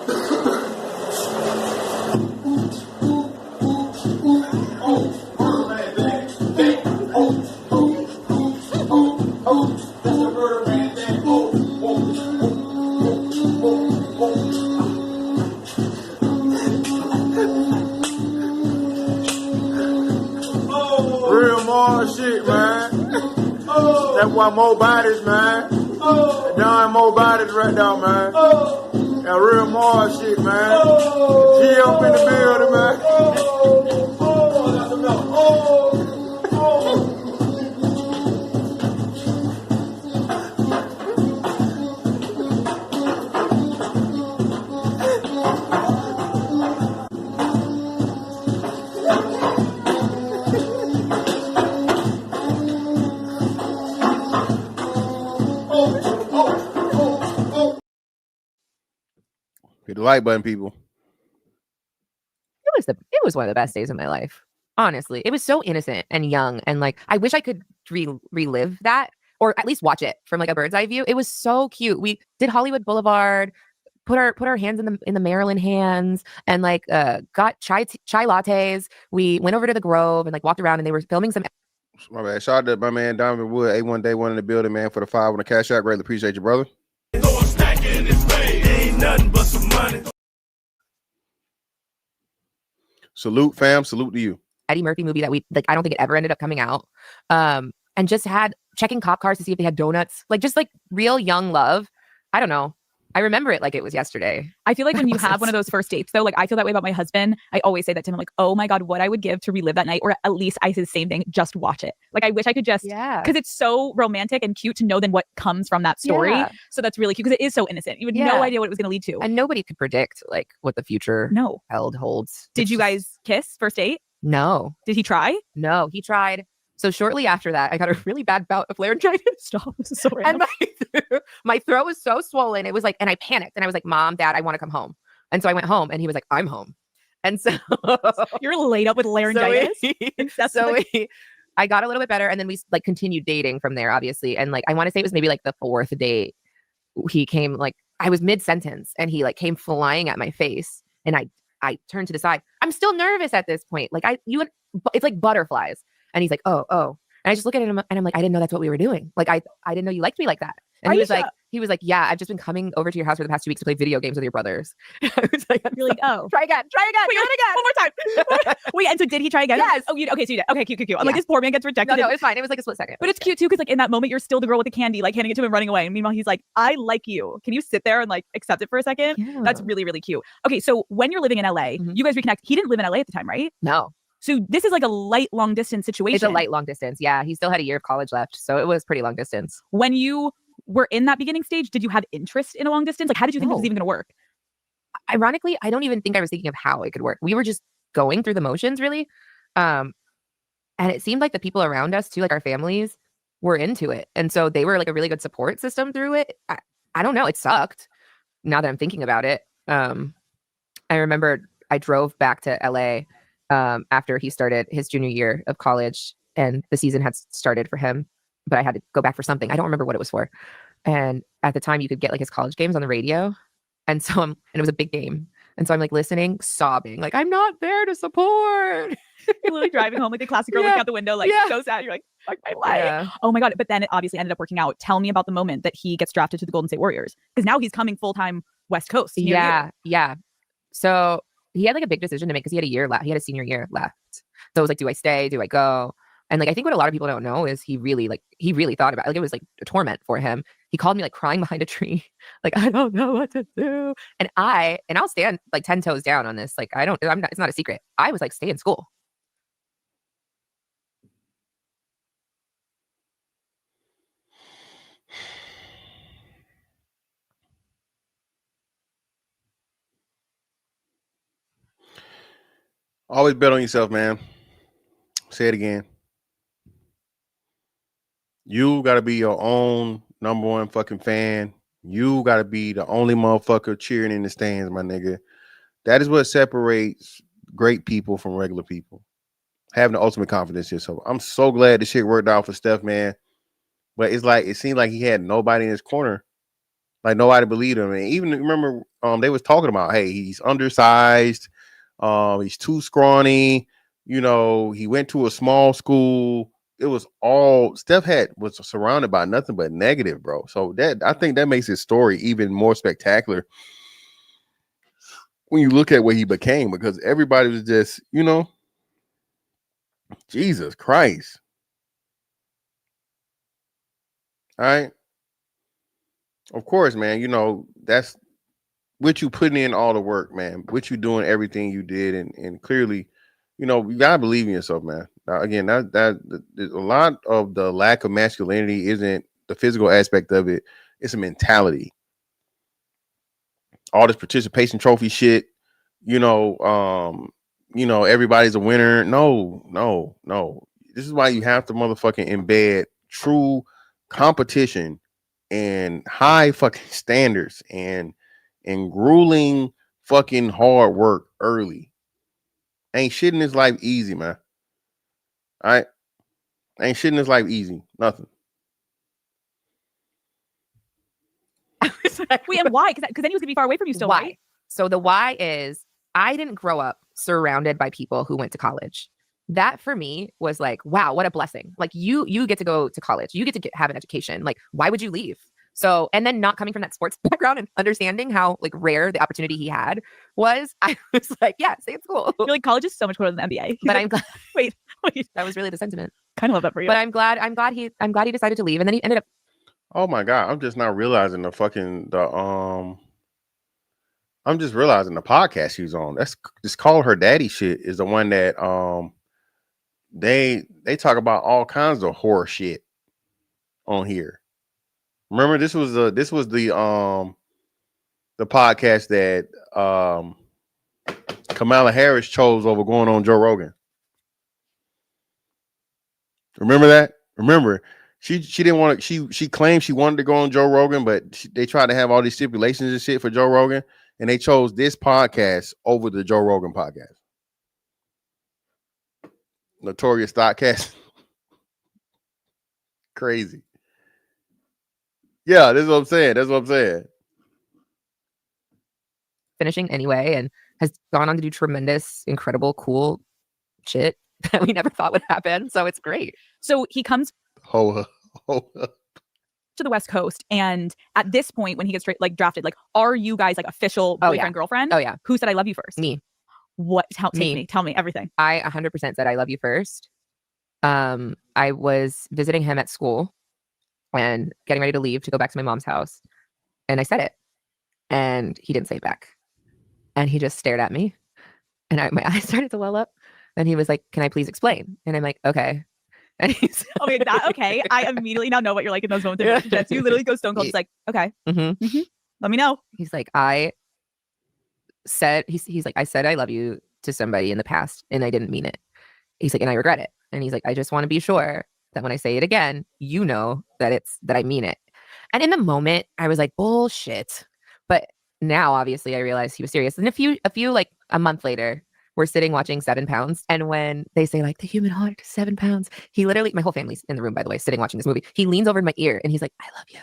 Real more shit, man. That's why more bodies, man. Darn more bodies right now, man. That real more shit, man. G up in the building, Hit the like button, people. It was one of the best days of my life. Honestly, it was so innocent and young, and like I wish I could relive that, or at least watch it from like a bird's eye view. It was so cute. We did Hollywood Boulevard, put our hands in the Maryland hands and like got chai lattes. We went over to the Grove and like walked around and they were filming some. My bad. Shout out to my man Donovan Wood, A1 Day One in the building, man, for the 5 on the cash out. Greatly appreciate you, brother. Salute, fam. Salute to you. Eddie Murphy movie that we like. I don't think it ever ended up coming out. And just had checking cop cars to see if they had donuts. Like just like real young love. I don't know. I remember it like it was yesterday. I feel like when you have one of those first dates, though, like I feel that way about my husband. I always say that to him. I'm like, oh my God, what I would give to relive that night, or at least I say the same thing, just watch it. Like I wish I could just, because it's so romantic and cute to know then what comes from that story. Yeah. So that's really cute because it is so innocent. You had no idea what it was going to lead to. And nobody could predict like what the future holds. Did you guys kiss first date? No. Did he try? No, he tried. So shortly after that, I got a really bad bout of laryngitis. Stop. This is so random. And my throat was so swollen. It was like, and I panicked and I was like, Mom, Dad, I want to come home. And so I went home and he was like, I'm home. And so you're laid up with laryngitis. I got a little bit better. And then we like continued dating from there, obviously. And like, I want to say it was maybe like the 4th date. He came like, I was mid-sentence and he like came flying at my face. And I turned to the side. I'm still nervous at this point. Like it's like butterflies. And he's like, oh. And I just look at him and I'm like, I didn't know that's what we were doing. Like, I didn't know you liked me like that. And he was like, yeah, I've just been coming over to your house for the past 2 weeks to play video games with your brothers. I was like, you're like, oh, try again. Wait, one more time. Wait, and so did he try again? Yes. Oh, okay, so you did. Okay, cute. I'm like, this poor man gets rejected. No, it's fine. It was like a split second. But it's cute too, because like in that moment, you're still the girl with the candy, like handing it to him and running away. And meanwhile, he's like, I like you. Can you sit there and like accept it for a second? Yeah. That's really, really cute. Okay, so when you're living in LA, you guys reconnect. He didn't live in LA at the time, right? No. So this is like a light long distance situation. It's a light long distance. Yeah. He still had a year of college left. So it was pretty long distance. When you were in that beginning stage, did you have interest in a long distance? Like, how did you think it was even going to work? Ironically, I don't even think I was thinking of how it could work. We were just going through the motions, really. And it seemed like the people around us too, like our families, were into it. And so they were like a really good support system through it. I don't know. It sucked now that I'm thinking about it. I remember I drove back to LA after he started his junior year of college and the season had started for him, but I had to go back for something. I don't remember what it was for. And at the time you could get like his college games on the radio. And so and it was a big game. And so I'm like listening, sobbing, like, I'm not there to support. You're literally driving home like a classic girl looking out the window, like so sad. You're like, fuck my life. Yeah. Oh my God. But then it obviously ended up working out. Tell me about the moment that he gets drafted to the Golden State Warriors. Because now he's coming full-time West Coast. Yeah. So he had like a big decision to make because he had a year left. He had a senior year left. So it was like, do I stay? Do I go? And like, I think what a lot of people don't know is he really thought about it. Like it was like a torment for him. He called me like crying behind a tree. Like, I don't know what to do. And I'll stand like 10 toes down on this. Like, it's not a secret. I was like, stay in school. Always bet on yourself, man. Say it again. You got to be your own number one fucking fan. You got to be the only motherfucker cheering in the stands, my nigga. That is what separates great people from regular people. Having the ultimate confidence in yourself. I'm so glad the shit worked out for Steph, man. But it's like, it seemed like he had nobody in his corner. Like nobody believed him. And even remember, they was talking about, hey, he's undersized. He's too scrawny. You know, he went to a small school. It was all Steph was surrounded by nothing but negative, bro. So I think that makes his story even more spectacular when you look at what he became, because everybody was just, you know, Jesus Christ. All right. Of course, man, you know, that's what you putting in all the work, man, what you doing, everything you did. And clearly, you know, you gotta believe in yourself, man. Now, again, that a lot of the lack of masculinity isn't the physical aspect of it. It's a mentality. All this participation trophy shit, you know, everybody's a winner. No. This is why you have to motherfucking embed true competition and high fucking standards and grueling fucking hard work early. Ain't shit in this life easy, man. All right? Ain't shit in this life easy. Nothing. Wait, and why? Because then he was gonna be far away from you still, Why? right? So the why is I didn't grow up surrounded by people who went to college. That for me was like, wow, what a blessing. Like you get to go to college. You get to have an education. Like, why would you leave? So, and then not coming from that sports background and understanding how like rare the opportunity he had was, I was like, yeah, stay in school. You're like, college is so much cooler than the NBA. He's But like, I'm glad wait, that was really the sentiment. kind of love that for you. But I'm glad he decided to leave. And then he ended up Oh my God. I'm just not realizing I'm just realizing the podcast he was on. That's just Call Her Daddy shit is the one that they talk about all kinds of horror shit on here. Remember this was the podcast that Kamala Harris chose over going on Joe Rogan. Remember that? Remember she didn't want to. She claimed she wanted to go on Joe Rogan, but they tried to have all these stipulations and shit for Joe Rogan, and they chose this podcast over the Joe Rogan podcast. Notorious Thoughtcast. Crazy. Yeah, this is what I'm saying. finishing anyway and has gone on to do tremendous, incredible, cool shit that we never thought would happen. So it's great. So he comes Ho. to the West Coast, and at this point, when he gets drafted, like, are you guys like official boyfriend girlfriend? Oh yeah. Who said I love you first? Me. What? Tell me everything. I 100% said I love you first. I was visiting him at school and getting ready to leave to go back to my mom's house, and I said it, and he didn't say it back, and he just stared at me, and my eyes started to well up, and he was like, "Can I please explain?" And I'm like, "Okay." And he's Okay. I immediately now know what you're like in those moments. Of relationships. You literally go stone cold. It's like, okay, let me know. He's like, I said I said I love you to somebody in the past, and I didn't mean it. He's like, and I regret it. And he's like, I just want to be sure that when I say it again, you know that I mean it. And in the moment, I was like, bullshit. But now, obviously, I realized he was serious. And a month later, we're sitting watching 7 Pounds. And when they say like the human heart, 7 pounds, he literally, my whole family's in the room, by the way, sitting watching this movie. He leans over in my ear and he's like, I love you.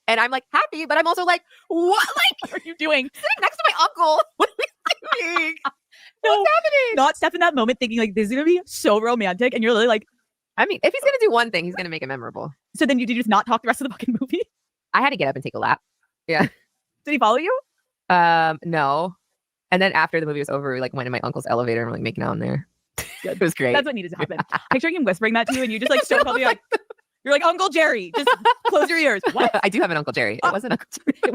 And I'm like happy, but I'm also like, what? Like, what are you doing? Sitting next to my uncle. What are you doing? What's happening? Not Steph in that moment thinking like this is gonna be so romantic, and you're literally like, I mean, if he's gonna do one thing, he's gonna make it memorable. So then did you just not talk the rest of the fucking movie? I had to get up and take a lap. Yeah. Did he follow you? No. And then after the movie was over, we like went in my uncle's elevator and we're like making out in there. It was great. That's what needed to happen. Picturing him whispering that to you, and you just like so probably like, you're like, Uncle Jerry, just close your ears. What? I do have an Uncle Jerry. It wasn't Uncle Jerry.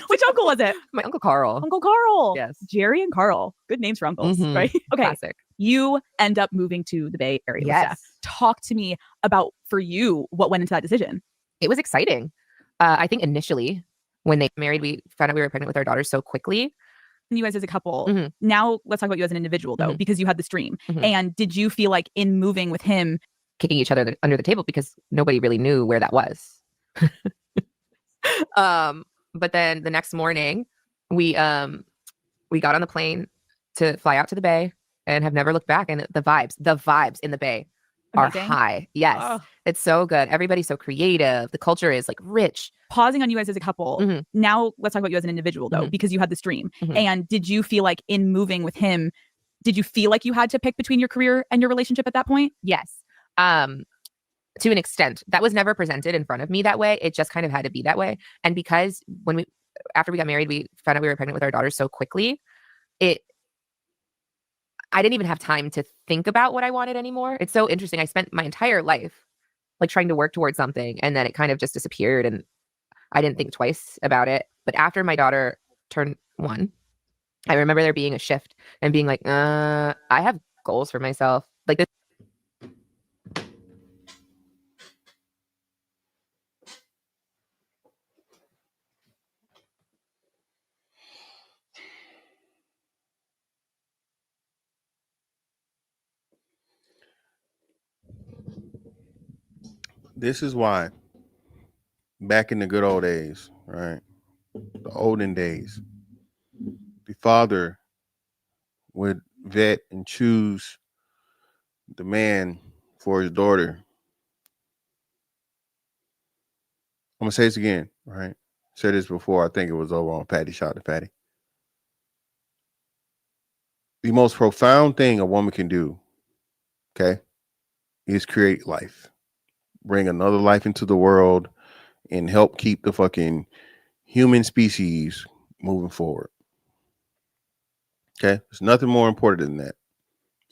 Which uncle was it? My Uncle Carl. Uncle Carl. Yes. Jerry and Carl. Good names for uncles, right? Okay. Classic. You end up moving to the Bay Area. Yes. With Steph. Talk to me about, for you, what went into that decision. It was exciting. I think initially when they married, we found out we were pregnant with our daughter so quickly. You guys as a couple. Now let's talk about you as an individual though, because you had this dream. And did you feel like in moving with him, kicking each other under the table because nobody really knew where that was? But then the next morning we got on the plane to fly out to the Bay and have never looked back. And the vibes in the Bay are high. Yes. Oh. It's so good. Everybody's so creative. The culture is like rich. Pausing on you guys as a couple. Now let's talk about you as an individual though, because you had this dream. And did you feel like in moving with him, did you feel like you had to pick between your career and your relationship at that point? Yes. To an extent. That was never presented in front of me that way. It just kind of had to be that way. And because after we got married, we found out we were pregnant with our daughter so quickly, I didn't even have time to think about what I wanted anymore. It's so interesting. I spent my entire life like trying to work towards something, and then it kind of just disappeared, and I didn't think twice about it. But after my daughter turned 1, I remember there being a shift and being like, I have goals for myself. Like this. This is why back in the good old days, right? The olden days, the father would vet and choose the man for his daughter. I'm gonna say this again, right? Said this before. I think it was over on Patty. Shout out to Patty. The most profound thing a woman can do, okay, is create life, bring another life into the world, and help keep the fucking human species moving forward. Okay, there's nothing more important than that.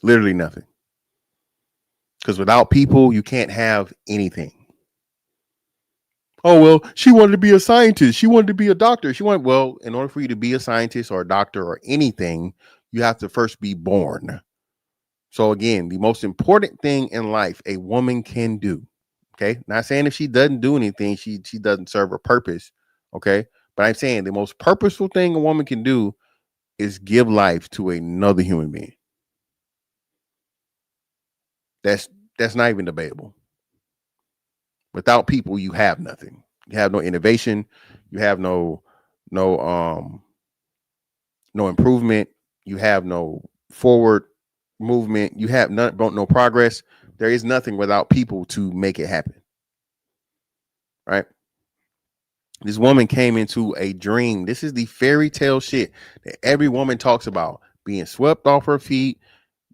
Literally nothing. Because without people, you can't have anything. Oh, well, she wanted to be a scientist. She wanted to be a doctor. Well, in order for you to be a scientist or a doctor or anything, you have to first be born. So, again, the most important thing in life a woman can do. Okay. Not saying if she doesn't do anything, she doesn't serve her purpose. Okay. But I'm saying the most purposeful thing a woman can do is give life to another human being. That's not even debatable. Without people, you have nothing. You have no innovation. You have no improvement. You have no forward movement. You have no progress. There is nothing without people to make it happen. Right? This woman came into a dream. This is the fairy tale shit that every woman talks about. Being swept off her feet,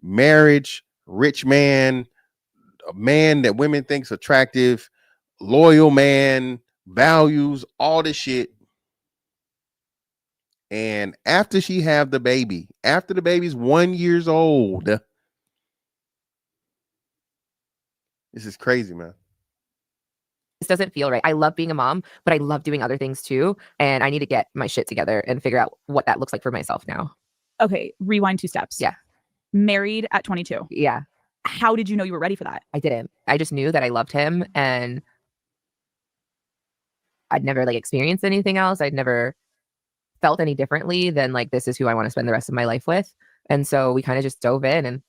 marriage, rich man, a man that women thinks attractive, loyal man, values, all this shit. And after she have the baby, after the baby's 1 year old, this is crazy, man. This doesn't feel right. I love being a mom, but I love doing other things too. And I need to get my shit together and figure out what that looks like for myself now. Okay, rewind 2 steps. Yeah. Married at 22. Yeah. How did you know you were ready for that? I didn't. I just knew that I loved him, and I'd never like experienced anything else. I'd never felt any differently than like, this is who I want to spend the rest of my life with. And so we kind of just dove in. And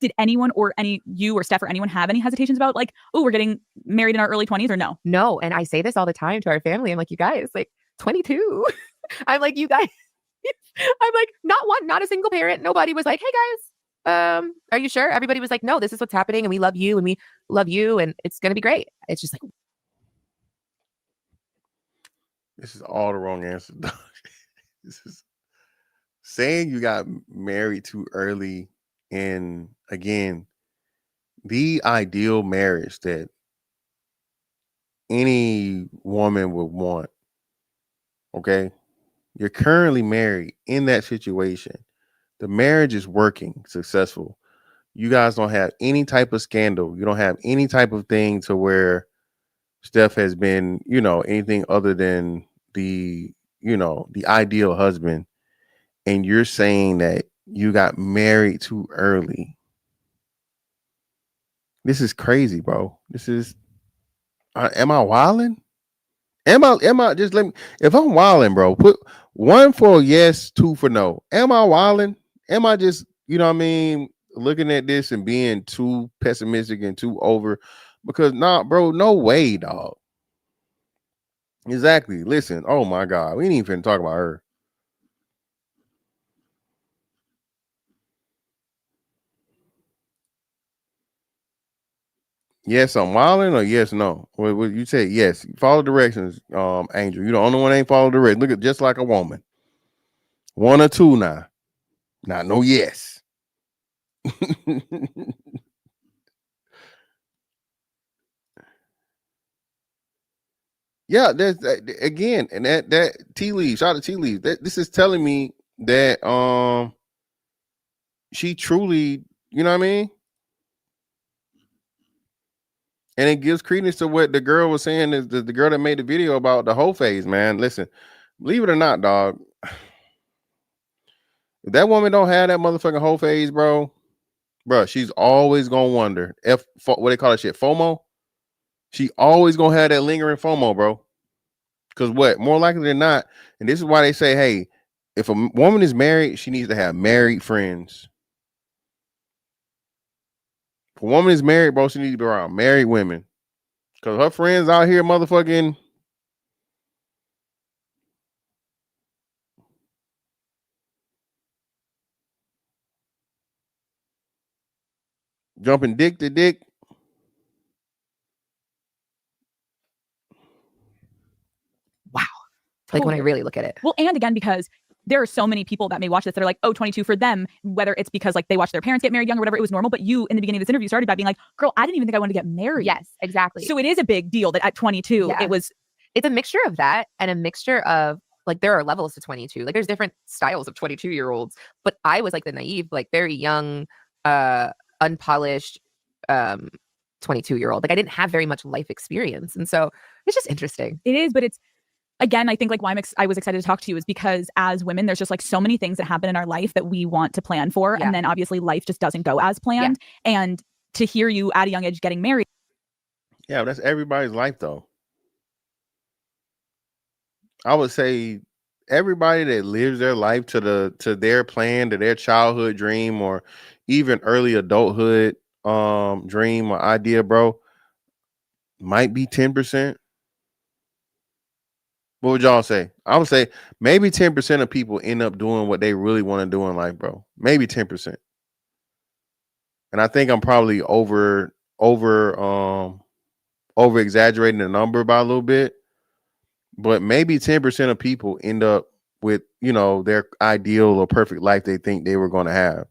did anyone or you or Steph or anyone have any hesitations about like, oh, we're getting married in our early 20s or no? No. And I say this all the time to our family. I'm like, you guys, like 22. I'm like, you guys, I'm like, not a single parent. Nobody was like, hey guys, are you sure? Everybody was like, no, this is what's happening. And we love you and we love you. And it's going to be great. It's just like, this is all the wrong answer. This is saying you got married too early. And again, the ideal marriage that any woman would want. Okay. You're currently married in that situation. The marriage is working, successful. You guys don't have any type of scandal. You don't have any type of thing to where Steph has been, anything other than the ideal husband. And you're saying that you got married too early. This is crazy, bro. This is, am I wilding? Am I just let me, if I'm wilding, bro, put 1 for yes, 2 for no. Am I wilding? Am I just, looking at this and being too pessimistic and too over? Because bro, no way, dog. Exactly. Listen, oh my God, we ain't even finna talk about her. Yes, I'm wilding, or yes, no. What you say? Yes, follow directions, Angel. You the only one ain't follow directions. Look at just like a woman. 1 or 2 now. Not no yes. Yeah, there's again, and that tea leaves, shout out to tea leaves. This is telling me that she truly, you know what I mean? And it gives credence to what the girl was saying, is the girl that made the video about the whole phase, man. Listen, believe it or not, dog. If that woman don't have that motherfucking whole phase, bro, she's always gonna wonder what they call that shit, FOMO. She always gonna have that lingering FOMO, bro. Because what? More likely than not, and this is why they say, hey, if a woman is married, she needs to have married friends. If a woman is married, bro, she needs to be around married women. Because her friends out here motherfucking jumping dick to dick. wow. Like when I Totally. really look at it. Well, and again, because there are so many people that may watch this that are like, oh, 22 for them, whether it's because like they watched their parents get married young or whatever, it was normal. But you in the beginning of this interview started by being like, girl, I didn't even think I wanted to get married. Yes, exactly. So it is a big deal that at 22, Yeah. It's a mixture of that and a mixture of like, there are levels to 22. Like there's different styles of 22-year-olds, but I was like the naive, like very young, unpolished, 22-year-old. Like I didn't have very much life experience. And so it's just interesting. It is, but it's, again, I think like why I was excited to talk to you is because as women, there's just like so many things that happen in our life that we want to plan for. Yeah. And then obviously life just doesn't go as planned. And to hear you at a young age getting married. Yeah, that's everybody's life though. I would say everybody that lives their life to their plan, to their childhood dream, or even early adulthood dream or idea, bro, might be 10%. What would y'all say? I would say maybe 10% of people end up doing what they really want to do in life, bro. Maybe 10%. And I think I'm probably over exaggerating the number by a little bit. But maybe 10% of people end up with, you know, their ideal or perfect life they think they were going to have.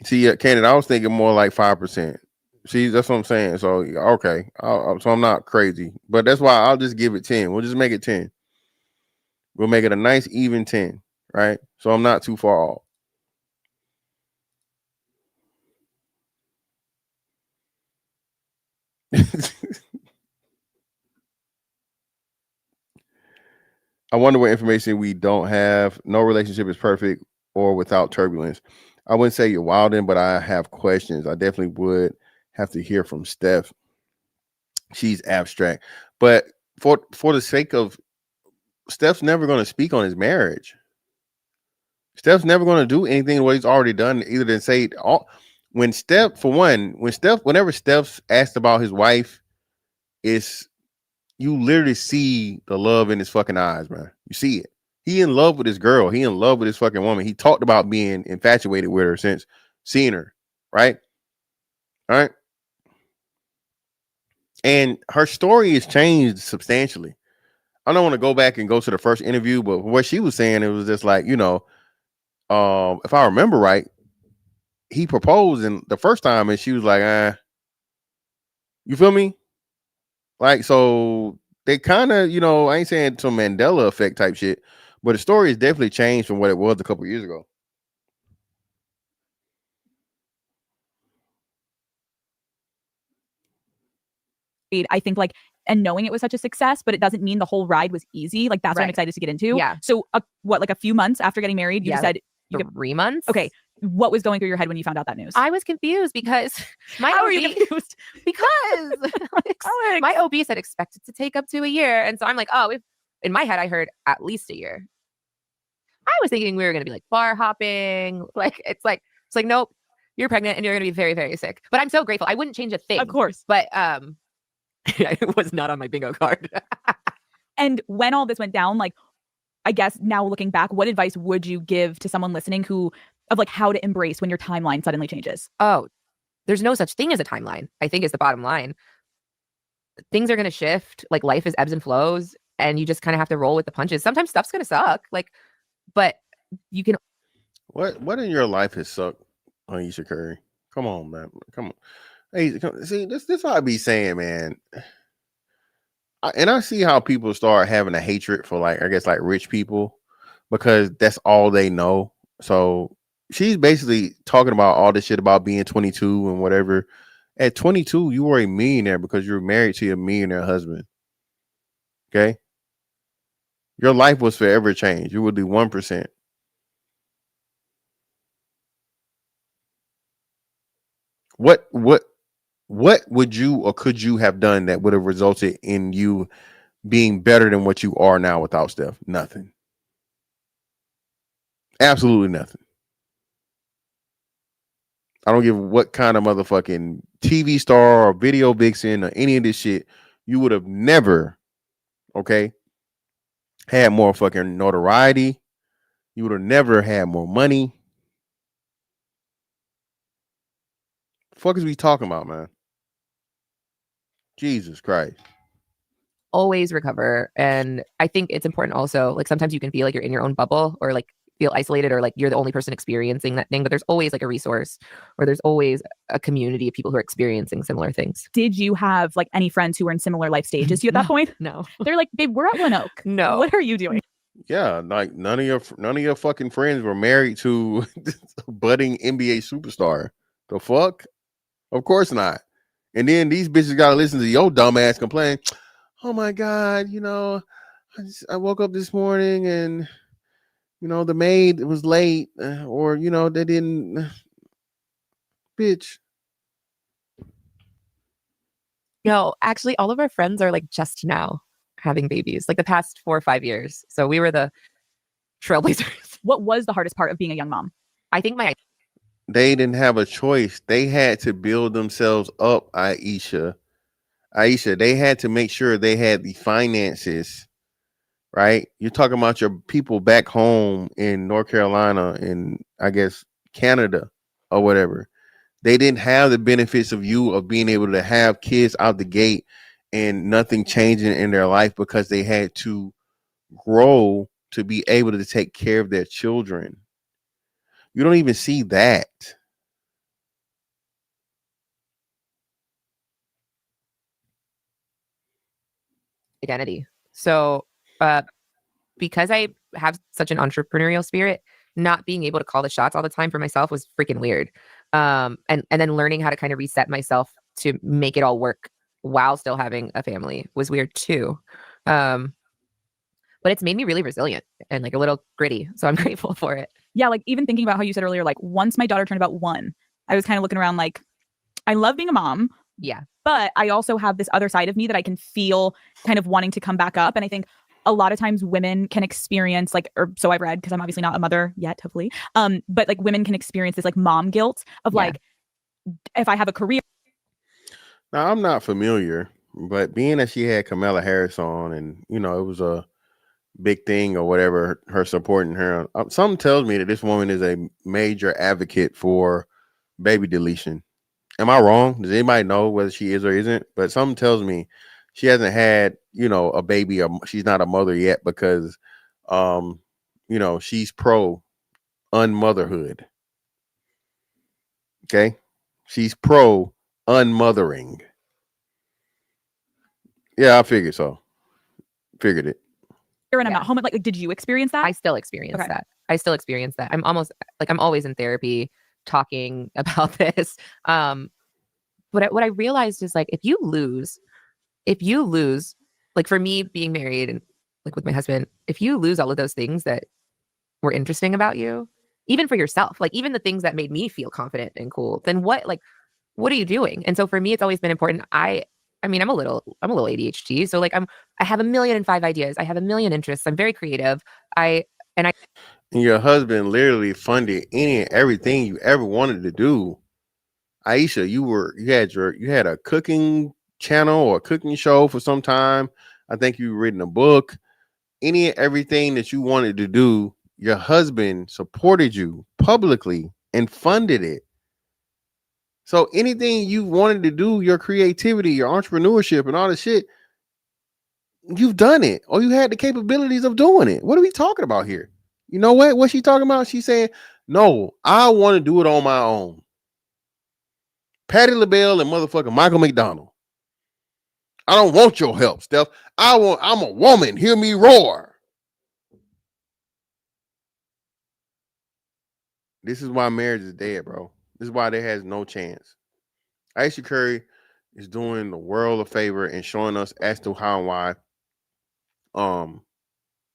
See, Canada, I was thinking more like 5%. See, that's what I'm saying. So, okay. So I'm not crazy. But that's why I'll just give it 10. We'll just make it 10. We'll make it a nice even 10, right? So I'm not too far off. I wonder what information we don't have. No relationship is perfect or without turbulence. I wouldn't say you're wilding, but I have questions. I definitely would have to hear from Steph. She's abstract. But for the sake of Steph's never going to speak on his marriage. Steph's never going to do anything what he's already done, either than say all when Steph, for one, whenever Steph's asked about his wife, it's you literally see the love in his fucking eyes, man. You see it. He in love with his girl. He in love with his fucking woman. He talked about being infatuated with her since seeing her, right? All right. And her story has changed substantially. I don't want to go back and go to the first interview, but what she was saying, it was just like, you know, if I remember right, he proposed in the first time and she was like, you feel me? Like, so they kind of, you know, I ain't saying some Mandela effect type shit, but the story has definitely changed from what it was a couple years ago. I think like, and knowing it was such a success, but it doesn't mean the whole ride was easy. Like that's what I'm excited to get into. Yeah. So like a few months after getting married, you said you 3 months. Okay. What was going through your head when you found out that news? I was confused because How are you confused? Because my OB said expected to take up to a year. And so I'm like, oh, in my head, I heard at least a year. I was thinking we were going to be like bar hopping. Like, it's like, nope, you're pregnant and you're going to be very, very sick. But I'm so grateful. I wouldn't change a thing. Of course. But it was not on my bingo card. And when all this went down, like, I guess now looking back, what advice would you give to someone listening of like how to embrace when your timeline suddenly changes? Oh, there's no such thing as a timeline, I think is the bottom line. Things are going to shift. Like life is ebbs and flows and you just kind of have to roll with the punches. Sometimes stuff's going to suck. Like, but you can. What in your life has sucked, Ayesha Curry? Come on, man. Come on. Hey, see, this is what I be saying, man. I see how people start having a hatred for like, I guess like rich people because that's all they know. So she's basically talking about all this shit about being 22 and whatever. At 22, you were a millionaire because you're married to your millionaire husband. Okay. Your life was forever changed. You would do 1%. What would you or could you have done that would have resulted in you being better than what you are now without Steph? Nothing. Absolutely nothing. I don't give what kind of motherfucking TV star or video vixen or any of this shit. You would have never, okay, had more fucking notoriety. You would have never had more money. Fuck is we talking about, man? Jesus Christ. Always recover. And I think it's important also, like sometimes you can feel like you're in your own bubble or like feel isolated or like you're the only person experiencing that thing, but there's always like a resource or there's always a community of people who are experiencing similar things. Did you have like any friends who were in similar life stages to you at that point? No. They're like, babe, we're at One Oak. No. What are you doing? Yeah, like none of your fucking friends were married to a budding NBA superstar. The fuck? Of course not. And then these bitches gotta listen to your dumb ass complain. Oh my God, I woke up this morning and the maid was late, or they didn't. Bitch. No, actually, all of our friends are like just now having babies, like the past 4 or 5 years. So we were the trailblazers. What was the hardest part of being a young mom? I think They didn't have a choice. They had to build themselves up, Ayesha, they had to make sure they had the finances, right? You're talking about your people back home in North Carolina and I guess Canada or whatever. They didn't have the benefits of being able to have kids out the gate and nothing changing in their life because they had to grow to be able to take care of their children. You don't even see that. identity. So because I have such an entrepreneurial spirit, not being able to call the shots all the time for myself was freaking weird. And then learning how to kind of reset myself to make it all work while still having a family was weird too. But it's made me really resilient and like a little gritty. So I'm grateful for it. Yeah, like even thinking about how you said earlier, like once my daughter turned about 1, I was kind of looking around like, I love being a mom. Yeah. But I also have this other side of me that I can feel kind of wanting to come back up. And I think a lot of times women can experience like, or so I've read, because I'm obviously not a mother yet, hopefully. But like women can experience this like mom guilt of like, if I have a career. Now, I'm not familiar, but being that she had Kamala Harris on and, it was a big thing or whatever, her supporting her, something tells me that this woman is a major advocate for baby deletion. Am I wrong? Does anybody know whether she is or isn't? But something tells me she hasn't had, a baby or she's not a mother yet because, she's pro unmotherhood. Okay. She's pro unmothering. Yeah, I figured so. Figured it. And I'm not home. Like, did you experience that? I still experience that. I still experience that. I'm always in therapy talking about this. But what I realized is like, if you lose, like for me being married and like with my husband, if you lose all of those things that were interesting about you, even for yourself, like even the things that made me feel confident and cool, then what are you doing? And so for me, it's always been important. I mean, I'm a little ADHD. So like I have 1,000,005 ideas. I have 1,000,000 interests. I'm very creative. And your husband literally funded any and everything you ever wanted to do. Ayesha, you had a cooking channel or a cooking show for some time. I think you've written a book. Any and everything that you wanted to do, your husband supported you publicly and funded it. So anything you wanted to do, your creativity, your entrepreneurship, and all this shit, you've done it, or you had the capabilities of doing it. What are we talking about here? You know what? What's she talking about? She's saying, no, I want to do it on my own. Patti LaBelle and motherfucking Michael McDonald. I don't want your help, Steph. I'm a woman. Hear me roar. This is why marriage is dead, bro. This is why there has no chance. Ayesha Curry is doing the world a favor and showing us as to how and why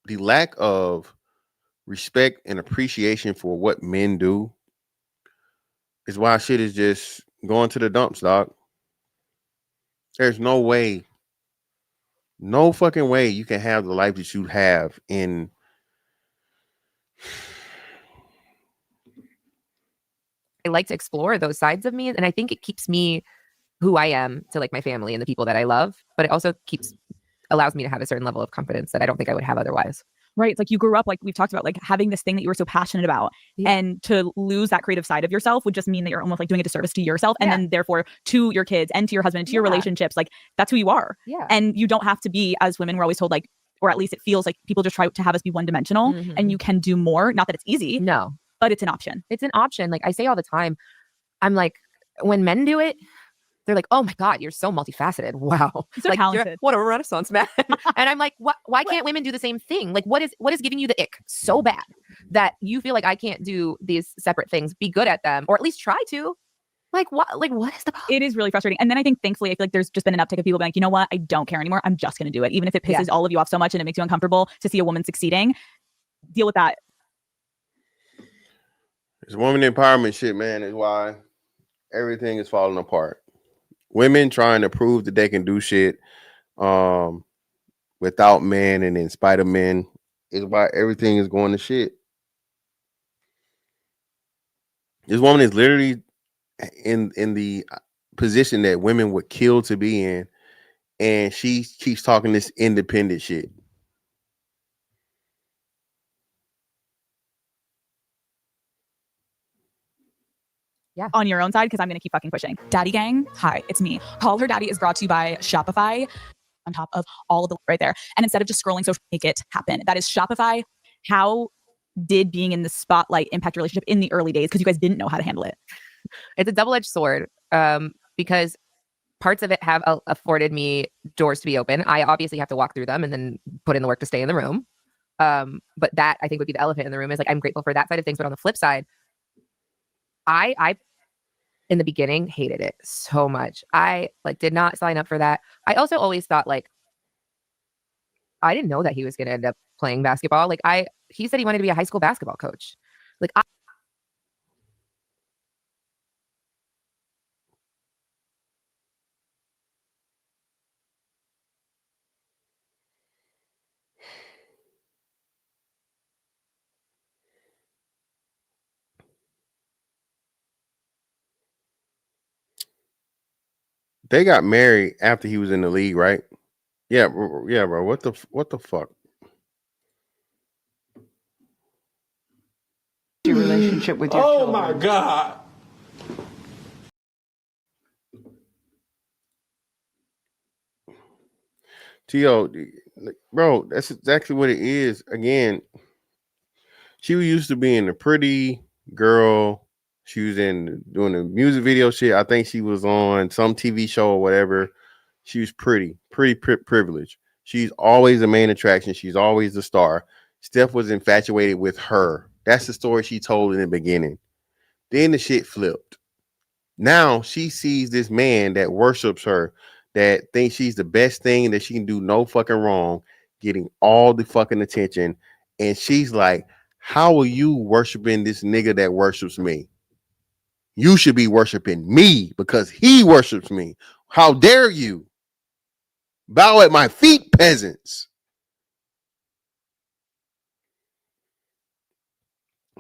the lack of respect and appreciation for what men do is why shit is just going to the dumps, dog. There's no way, no fucking way you can have the life that you have in I like to explore those sides of me. And I think it keeps me who I am to like my family and the people that I love, but it also allows me to have a certain level of confidence that I don't think I would have otherwise. Right. It's like you grew up, like we've talked about, like having this thing that you were so passionate about. Yeah. And to lose that creative side of yourself would just mean that you're almost like doing a disservice to yourself. And then therefore to your kids and to your husband, to your relationships. Like that's who you are. Yeah. And you don't have to be, as women, we're always told, like, or at least it feels like people just try to have us be one dimensional and you can do more. Not that it's easy. No. But it's an option. It's an option. Like I say all the time, I'm like, when men do it, they're like, oh my God, you're so multifaceted. Wow. So like, talented. What a renaissance man. And I'm like, why can't women do the same thing? Like, what is giving you the ick so bad that you feel like I can't do these separate things, be good at them, or at least try to? Like, what is the problem? It is really frustrating. And then I think, thankfully, I feel like there's just been an uptick of people being like, you know what? I don't care anymore. I'm just going to do it. Even if it pisses all of you off so much and it makes you uncomfortable to see a woman succeeding, deal with that. This woman empowerment shit, man, is why everything is falling apart. Women trying to prove that they can do shit without men and in spite of men is why everything is going to shit. This woman is literally in the position that women would kill to be in, and she keeps talking this independent shit. On your own side, because I'm going to keep fucking pushing. Daddy Gang, hi, it's me. Call Her Daddy is brought to you by Shopify on top of all of the right there. And instead of just scrolling social, make it happen. That is Shopify. How did being in the spotlight impact your relationship in the early days? Because you guys didn't know how to handle it. It's a double-edged sword because parts of it have afforded me doors to be open. I obviously have to walk through them and then put in the work to stay in the room. But that I think would be the elephant in the room is like, I'm grateful for that side of things. But on the flip side, I in the beginning hated it so much. I like did not sign up for that. I also always thought like I didn't know that he was going to end up playing basketball. Like he said he wanted to be a high school basketball coach. Like They got married after he was in the league, right? Yeah, bro. What the fuck? Your relationship with your children. Oh my God. T.O., bro, that's exactly what it is. Again, she used to being a pretty girl. She was in doing the music video shit. I think she was on some TV show or whatever. She was pretty privileged. She's always the main attraction. She's always the star. Steph was infatuated with her. That's the story she told in the beginning. Then the shit flipped. Now she sees this man that worships her, that thinks she's the best thing, that she can do no fucking wrong, getting all the fucking attention. And she's like, how are you worshiping this nigga that worships me? You should be worshiping me because he worships me. How dare you? Bow at my feet, peasants.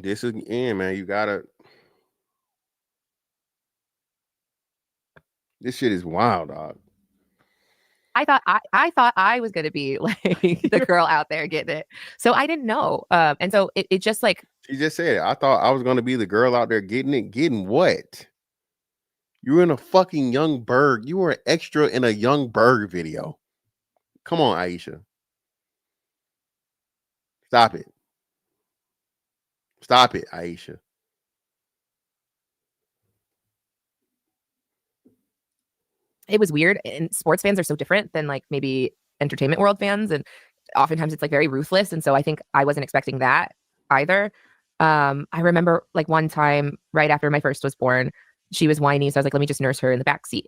This is man. You gotta. This shit is wild, dog. I thought I was gonna be like the girl out there getting it, so I didn't know. And so it just like she just said it. I thought I was gonna be the girl out there getting it. Getting what? You were in a fucking Young Berg. You were an extra in a Young Berg video. Come on, Ayesha. Stop it. Stop it, Ayesha. it was weird. And sports fans are so different than like maybe entertainment world fans, and oftentimes it's like very ruthless. And so I think I wasn't expecting that either. I remember like one time right after my first was born, she was whiny, so I was like, let me just nurse her in the back seat.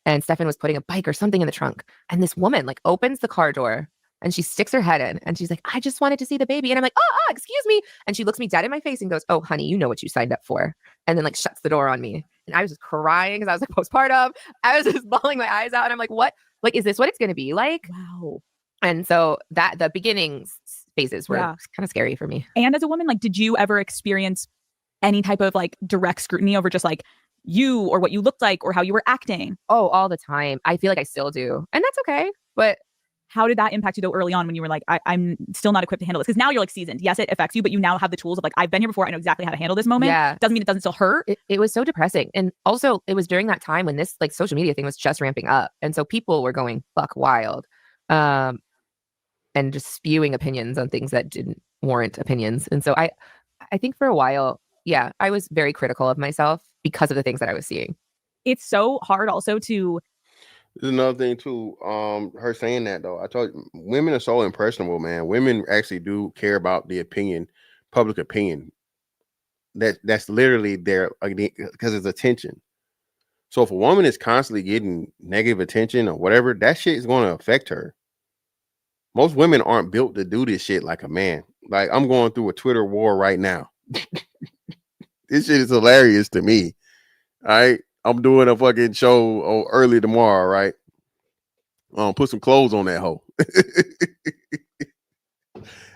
And Stefan was putting a bike or something in the trunk, and this woman like opens the car door and she sticks her head in and she's like, I just wanted to see the baby. And I'm like, oh, excuse me. And she looks me dead in my face and goes, oh, honey, you know what you signed up for. And then like shuts the door on me. And I was just crying because I was like postpartum. I was just bawling my eyes out. And I'm like, what? Like, is this what it's going to be like? Wow. And so that the beginning phases were kind of scary for me. And as a woman, like, did you ever experience any type of like direct scrutiny over just like you or what you looked like or how you were acting? Oh, all the time. I feel like I still do. And that's okay. But how did that impact you though early on when you were like, I'm still not equipped to handle this? Because now you're like seasoned. Yes, it affects you, but you now have the tools of like, I've been here before. I know exactly how to handle this moment. Yeah. Doesn't mean it doesn't still hurt. It was so depressing. And also it was during that time when this like social media thing was just ramping up. And so people were going fuck wild. And just spewing opinions on things that didn't warrant opinions. And so I think for a while, yeah, I was very critical of myself because of the things that I was seeing. It's so hard also to. There's another thing too. Her saying that though, I told you, women are so impressionable, man. Women actually do care about the opinion, public opinion. That's literally there because it's attention. So if a woman is constantly getting negative attention or whatever, that shit is going to affect her. Most women aren't built to do this shit like a man. Like I'm going through a Twitter war right now. This shit is hilarious to me. All right. I'm doing a fucking show early tomorrow, right? Put some clothes on that hoe.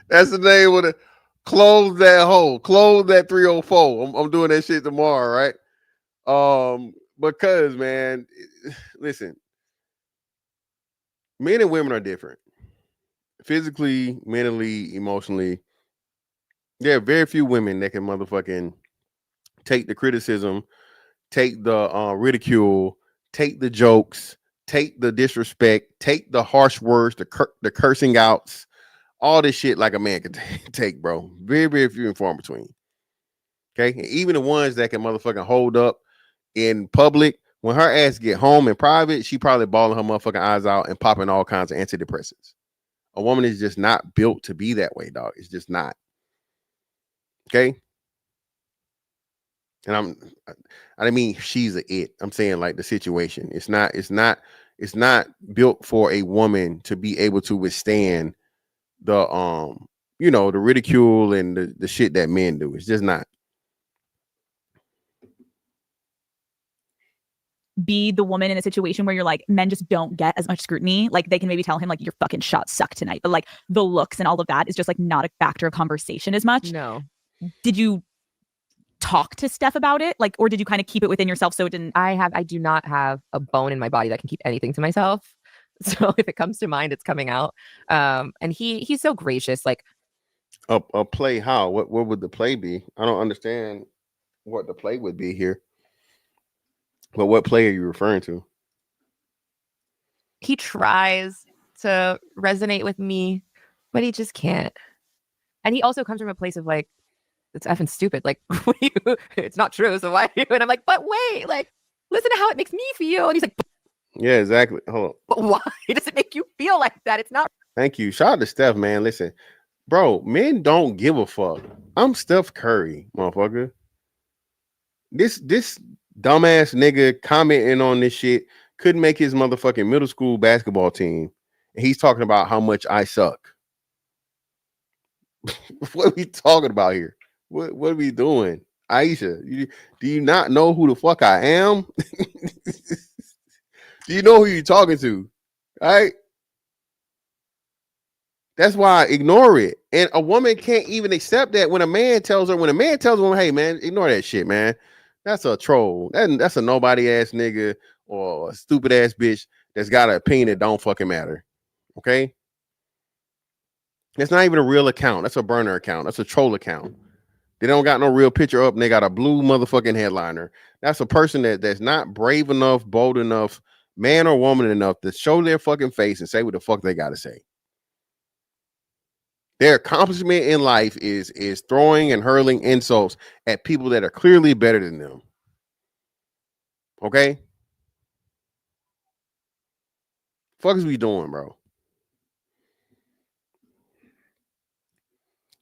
That's the name of the close that hoe. Close that 304. I'm doing that shit tomorrow, right? Because man, listen, men and women are different. Physically, mentally, emotionally. There are very few women that can motherfucking take the criticism, take the ridicule, take the jokes, take the disrespect, take the harsh words, the cursing outs, all this shit like a man can take, bro. Very, very few and far between. Okay, and even the ones that can motherfucking hold up in public, when her ass get home in private, she probably bawling her motherfucking eyes out and popping all kinds of antidepressants. A woman is just not built to be that way, dog. It's just not. Okay. And I don't mean she's a it. I'm saying like the situation. It's not built for a woman to be able to withstand the the ridicule and the shit that men do. It's just not. Be the woman in a situation where you're like, men just don't get as much scrutiny. Like they can maybe tell him like your fucking shot sucked tonight, but like the looks and all of that is just like not a factor of conversation as much. No. Did you talk to Steph about it? Like, or did you kind of keep it within yourself so it didn't? I do not have a bone in my body that can keep anything to myself. So if it comes to mind, it's coming out. And he's so gracious. Like a play how? What would the play be? I don't understand what the play would be here. But what play are you referring to? He tries to resonate with me, but he just can't. And he also comes from a place of like, it's effing stupid. Like, it's not true. So why? And I'm like, but wait, like, listen to how it makes me feel. And he's like, yeah, exactly. Hold on. But why does it make you feel like that? It's not. Thank you. Shout out to Steph, man. Listen, bro, men don't give a fuck. I'm Steph Curry, motherfucker. This dumbass nigga commenting on this shit couldn't make his motherfucking middle school basketball team. And he's talking about how much I suck. What are we talking about here? What are we doing? Ayesha, do you not know who the fuck I am? Do you know who you're talking to? All right. That's why I ignore it. And a woman can't even accept that when a man tells her, hey man, ignore that shit, man. That's a troll. That's a nobody ass nigga or a stupid ass bitch that's got an opinion that don't fucking matter. Okay. It's not even a real account. That's a burner account. That's a troll account. They don't got no real picture up and they got a blue motherfucking headliner. That's a person that's not brave enough, bold enough, man or woman enough to show their fucking face and say what the fuck they got to say. Their accomplishment in life is throwing and hurling insults at people that are clearly better than them. Okay? Fuck is we doing, bro?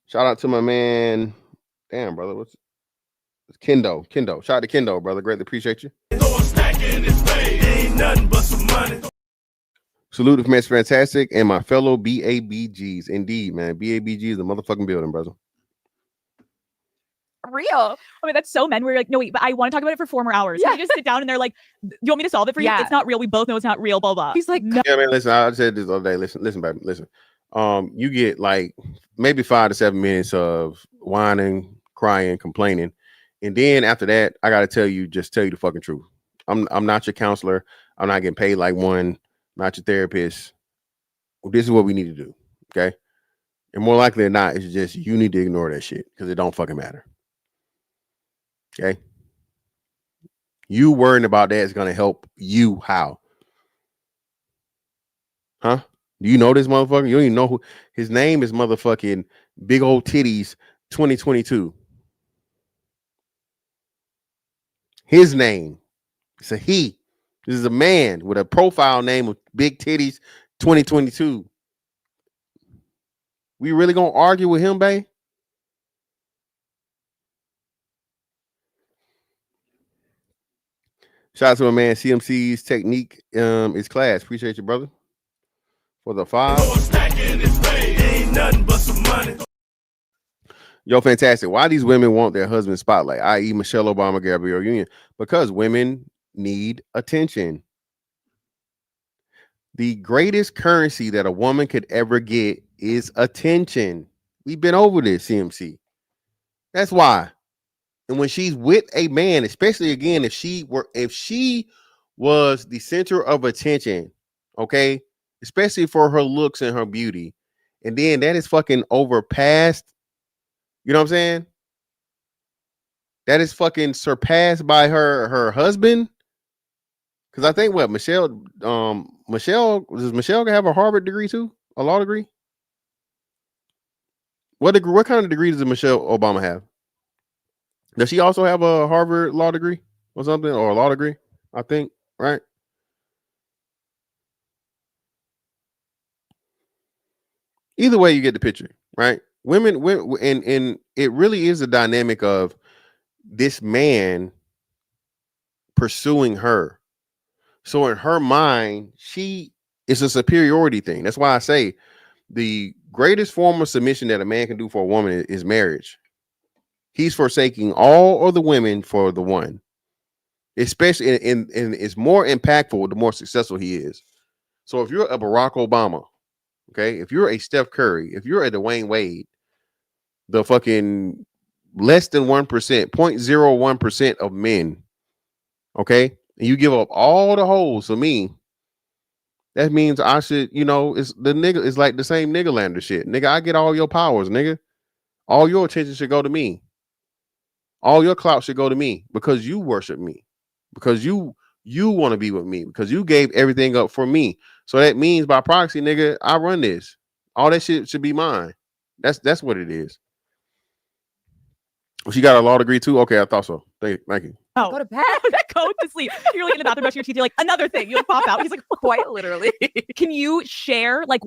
Shout out to my man. Damn, brother. What's Kendo? Shout out to Kendo, brother. Greatly appreciate you. Salute from It's Fantastic and my fellow BABGs. Indeed, man. BABG is the motherfucking building, brother. Real. I mean, that's so men. We're like, no, wait, but I want to talk about it for 4 more hours. Yeah. So we just sit down and they're like, you want me to solve it for you? It's not real. We both know it's not real, blah, blah. He's like, no. Yeah, man, listen, I said this the other day. Listen, baby, listen. You get like maybe 5 to 7 minutes of whining, crying, complaining. And then after that, I gotta tell you the fucking truth. I'm not your counselor. I'm not getting paid like one, not your therapist. this is what we need to do. Okay. And more likely than not, it's just you need to ignore that shit because it don't fucking matter. Okay. You worrying about that is going to help you how? Huh? Do you know this motherfucker? You don't even know who his name is. Motherfucking Big Old Titties 2022. His name. It's a he. This is a man with a profile name of Big Titties 2022. We really gonna argue with him, babe? Shout out to my man CMC's technique is class. Appreciate you, brother. For the 5. Yo, fantastic. Why these women want their husband spotlight, i.e. Michelle Obama, Gabrielle Union? Because women need attention. The greatest currency that a woman could ever get is attention. We've been over this, CMC. That's why. And when she's with a man, especially again, if she was the center of attention, okay, especially for her looks and her beauty, and then that is fucking overpassed. You know what I'm saying? That is fucking surpassed by her husband. Because I think what Michelle does Michelle have a Harvard degree too? A law degree? What kind of degree does Michelle Obama have? Does she also have a Harvard law degree or something, or a law degree? I think, right? Either way, you get the picture, right? Women, and it really is a dynamic of this man pursuing her. So in her mind, it's a superiority thing. That's why I say the greatest form of submission that a man can do for a woman is marriage. He's forsaking all of the women for the one. Especially and it's more impactful the more successful he is. So if you're a Barack Obama, okay, if you're a Steph Curry, if you're a Dwayne Wade, the fucking less than 1%, 0.01% of men, okay, and you give up all the holes for me, that means I should, it's the nigga, it's like the same nigga lander shit. Nigga, I get all your powers, nigga. All your attention should go to me. All your clout should go to me because you worship me. Because you want to be with me, because you gave everything up for me. So that means by proxy, nigga, I run this. All that shit should be mine. That's what it is. She got a law degree too? Okay, I thought so. Thank you. Oh, Go to bed. go to sleep. You're like in the bathroom brushing your teeth. You're like, another thing. You like pop out. He's like, Quite literally. can you share like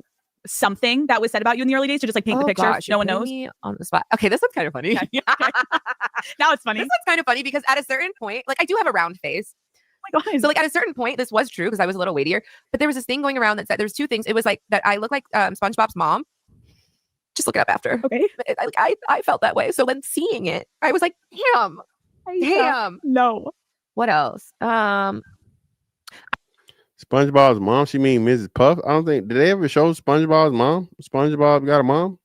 something that was said about you in the early days to just like paint the picture? Gosh, no one you're knows. putting me on the spot. Okay, this one's kind of funny. Okay. Now it's funny. This one's kind of funny because at a certain point, like I do have a round face. Oh my God. So like at a certain point, this was true because I was a little weightier. But there was this thing going around that said there's two things. It was like that I look like SpongeBob's mom. Just look it up after. Okay. I felt that way. So when seeing it, I was like, damn. No. What else? SpongeBob's mom? She mean Mrs. Puff? I don't think. Did they ever show SpongeBob's mom? SpongeBob got a mom?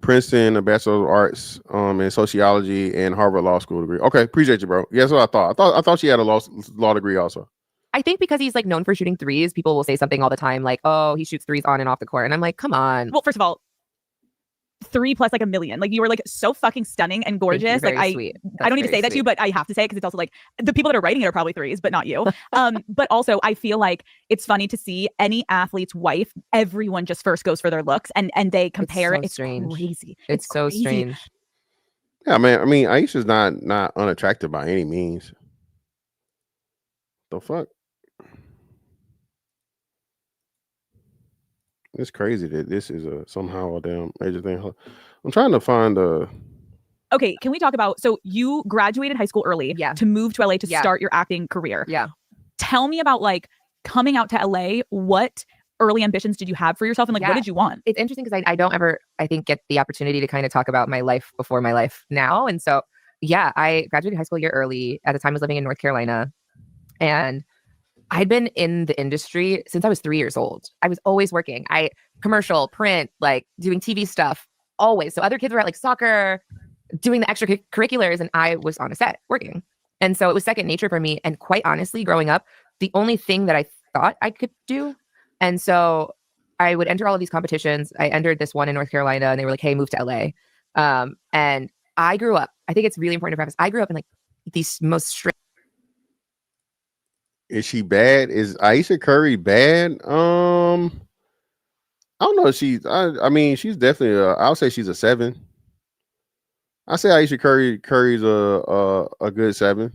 Princeton, a Bachelor of Arts in Sociology, and Harvard Law School degree. Okay, appreciate you, bro. Yeah, that's what I thought. I thought she had a law degree also. I think because he's like known for shooting threes, people will say something all the time like, "Oh, he shoots threes on and off the court," and I'm like, "Come on." Well, first of all, 3 plus like a million. Like you were like so fucking stunning and gorgeous. Like sweet. I don't need to say that to you, but I have to say it because it's also like the people that are writing it are probably threes, but not you. But also I feel like it's funny to see any athlete's wife. Everyone just first goes for their looks and they compare. It's so it's strange. crazy. It's so crazy. strange. Yeah, man. I mean, Aisha's not unattractive by any means. The fuck? It's crazy that this is somehow a damn major thing. I'm trying to find Okay, can we talk about, so you graduated high school early to move to LA to start your acting career. Yeah. Tell me about like coming out to LA. What early ambitions did you have for yourself and like what did you want? It's interesting because I don't ever, I think, get the opportunity to kind of talk about my life before my life now. And so, I graduated high school a year early. At the time I was living in North Carolina. And I'd been in the industry since I was 3 years old. I was always working. Commercial, print, like doing TV stuff, always. So other kids were at like soccer, doing the extracurriculars, and I was on a set working. And so it was second nature for me. And quite honestly, growing up, the only thing that I thought I could do. And so I would enter all of these competitions. I entered this one in North Carolina and they were like, hey, move to LA. And I grew up, I think it's really important to preface, I grew up in like these most strict. Is she bad? Is Ayesha Curry bad? I don't know. I mean, she's definitely. I'll say she's a 7. I say Ayesha Curry's a good 7,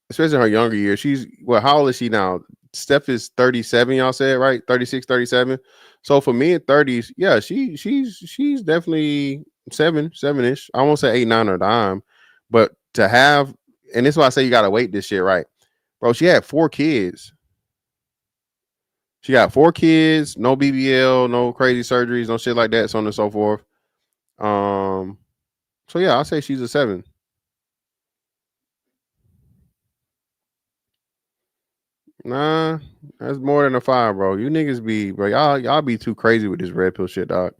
especially in her younger years. She's how old is she now? Steph is 37. Y'all said right? 36, 37. So for mid-30s, yeah, she's definitely 7-ish. I won't say 8, 9 or dime, but to have, and this is why I say you gotta wait this shit, right, bro? She had 4 kids. She got 4 kids, no BBL, no crazy surgeries, no shit like that, so on and so forth. So yeah, I'll say she's a 7. Nah, that's more than a 5, bro. You niggas be, bro. Y'all be too crazy with this red pill shit, dog.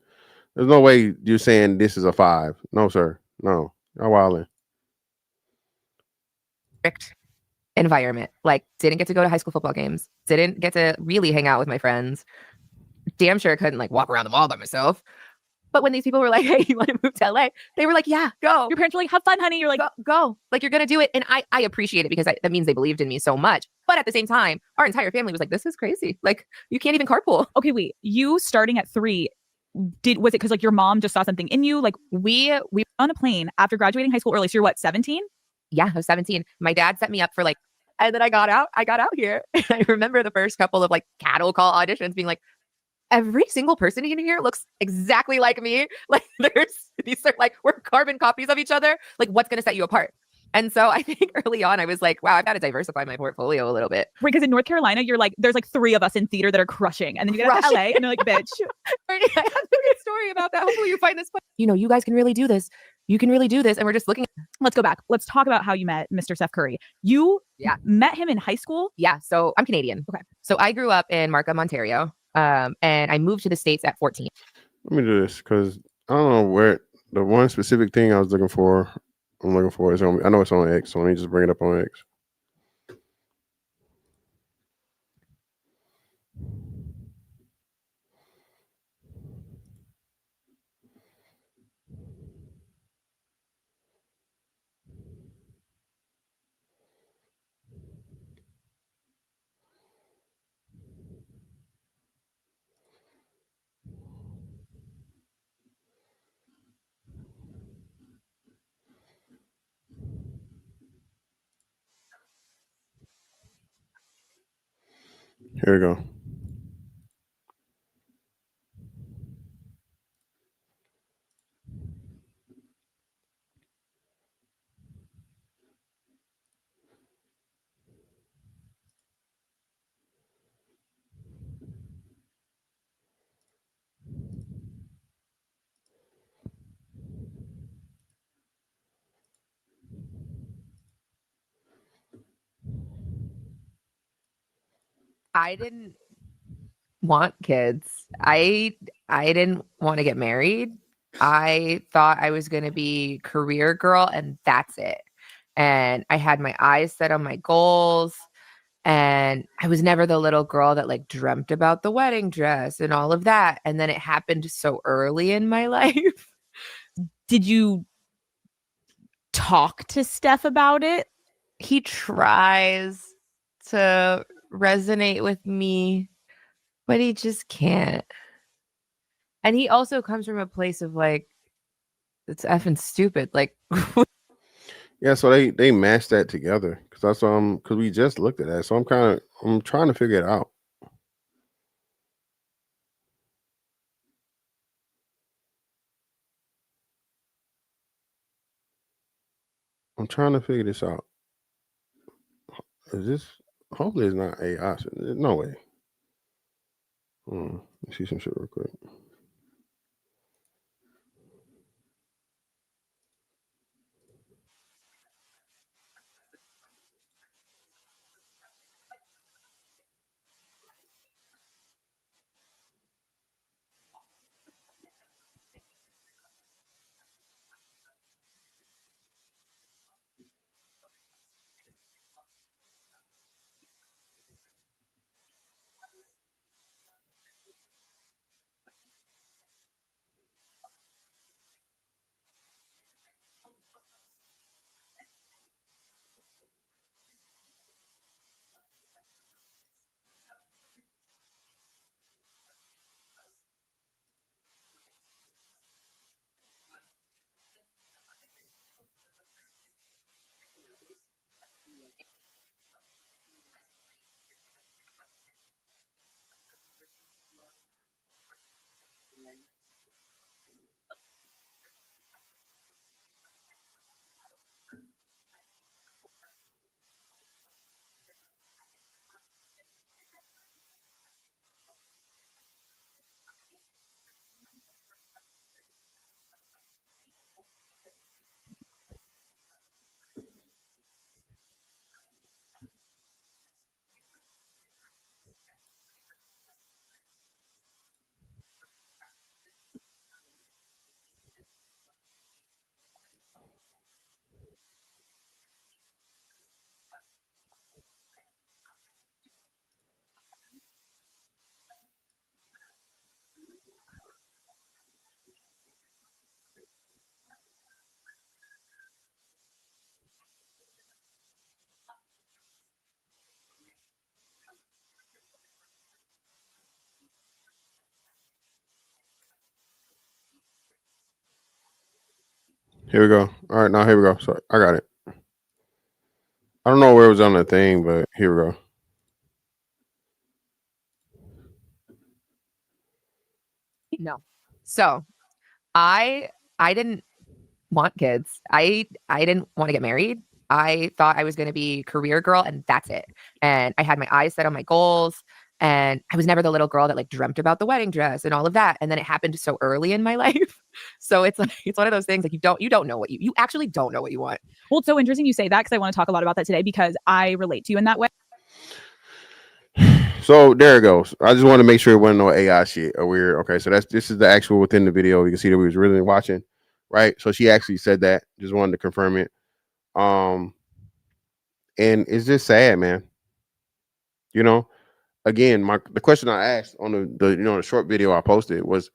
There's no way you're saying this is a 5. No, sir. No, y'all wildin'. Strict environment. Like, didn't get to go to high school football games. Didn't get to really hang out with my friends. Damn sure couldn't like walk around the mall by myself. But when these people were like, hey, you want to move to LA? They were like, yeah, go. Your parents were like, have fun, honey. You're like, go. Like, you're going to do it. And I appreciate it because that means they believed in me so much. But at the same time, our entire family was like, this is crazy. Like, you can't even carpool. Okay, wait. You starting at 3, was it because like your mom just saw something in you? Like we were on a plane after graduating high school early. So you're what, 17? Yeah, I was 17. My dad set me up for like, and then I got out here. And I remember the first couple of like cattle call auditions being like, every single person in here looks exactly like me. Like these are like, we're carbon copies of each other. Like, what's going to set you apart? And so I think early on, I was like, wow, I've got to diversify my portfolio a little bit. Right, because in North Carolina, you're like, there's like 3 of us in theater that are crushing. And then you get to LA and they're like, bitch. I have a good story about that. Hopefully you find this fun. You know, you guys can really do this. You can really do this. And we're just looking. Let's go back. Let's talk about how you met Mr. Steph Curry. You met him in high school? Yeah. So I'm Canadian. Okay. So I grew up in Markham, Ontario. And I moved to the States at 14. Let me do this because I don't know where the one specific thing I was looking for. I'm looking for is on. I know it's on X, so let me just bring it up on X. Here we go. I didn't want kids. I didn't want to get married. I thought I was going to be career girl and that's it. And I had my eyes set on my goals. And I was never the little girl that like dreamt about the wedding dress and all of that. And then it happened so early in my life. Did you talk to Steph about it? He tries to resonate with me, but he just can't. And he also comes from a place of like, it's effing stupid. Like, Yeah, so they mashed that together because that's because we just looked at that. So I'm trying to figure it out. I'm trying to figure this out. Is this hopefully it's not AI? No way. Let's see some shit real quick. Here we go. All right, now here we go. Sorry, I got it. I don't know where it was on the thing, but here we go. No. So I didn't want kids. I didn't want to get married. I thought I was going to be career girl and that's it. And I had my eyes set on my goals. And I was never the little girl that like dreamt about the wedding dress and all of that. And then it happened so early in my life. So it's like, it's one of those things like you don't know what you actually don't know what you want. Well, it's so interesting you say that because I want to talk a lot about that today because I relate to you in that way. So there it goes. I just want to make sure it wasn't no AI shit or weird. Okay, so this is the actual within the video. You can see that we was really watching, right? So she actually said that. Just wanted to confirm it. And it's just sad, man. You know, again, the question I asked on the short video I posted was,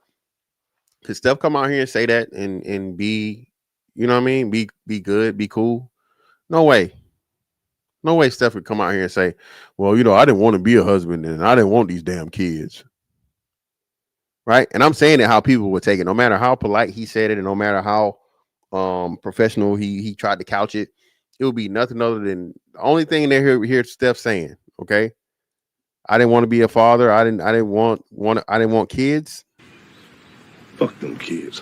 could Steph come out here and say that and be, you know what I mean, be good, be cool? No way. No way Steph would come out here and say, well, I didn't want to be a husband and I didn't want these damn kids. Right. And I'm saying it how people would take it, no matter how polite he said it, and no matter how professional he tried to couch it, it would be nothing other than the only thing they hear Steph saying, okay, I didn't want to be a father. I didn't want kids. Fuck them kids.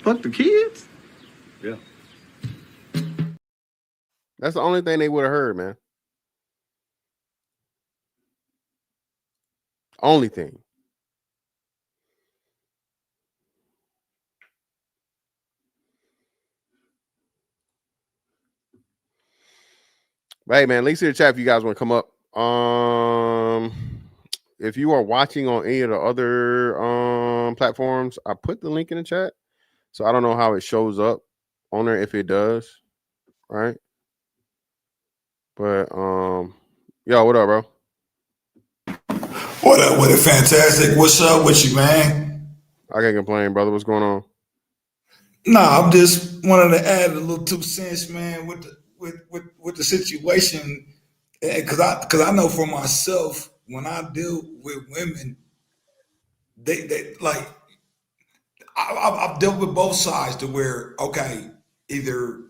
Fuck the kids? Yeah. That's the only thing they would have heard, man. Only thing. But hey, man, links in the chat if you guys want to come up. If you are watching on any of the other platforms, I put the link in the chat. So I don't know how it shows up on there if it does. Right. But yo, what up, bro? What up with it? Fantastic. What's up with you, man? I can't complain, brother. What's going on? Nah, I'm just wanted to add a little 2 cents, man, with the situation, because I know for myself when I deal with women, they like I've dealt with both sides to where okay, either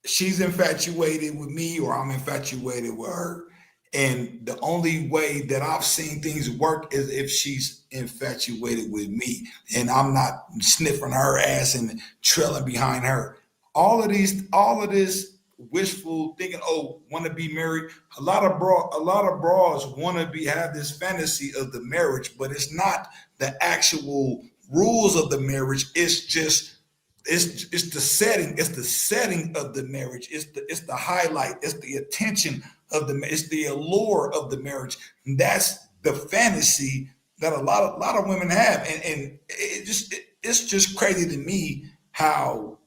she's infatuated with me or I'm infatuated with her. And the only way that I've seen things work is if she's infatuated with me and I'm not sniffing her ass and trailing behind her. All of this wishful thinking, oh, want to be married. A lot of bras want to have this fantasy of the marriage, but it's not the actual rules of the marriage. It's just it's the setting. It's the setting of the marriage. It's the highlight. It's the attention of it's the allure of the marriage. And that's the fantasy that a lot of women have. And it's just crazy to me how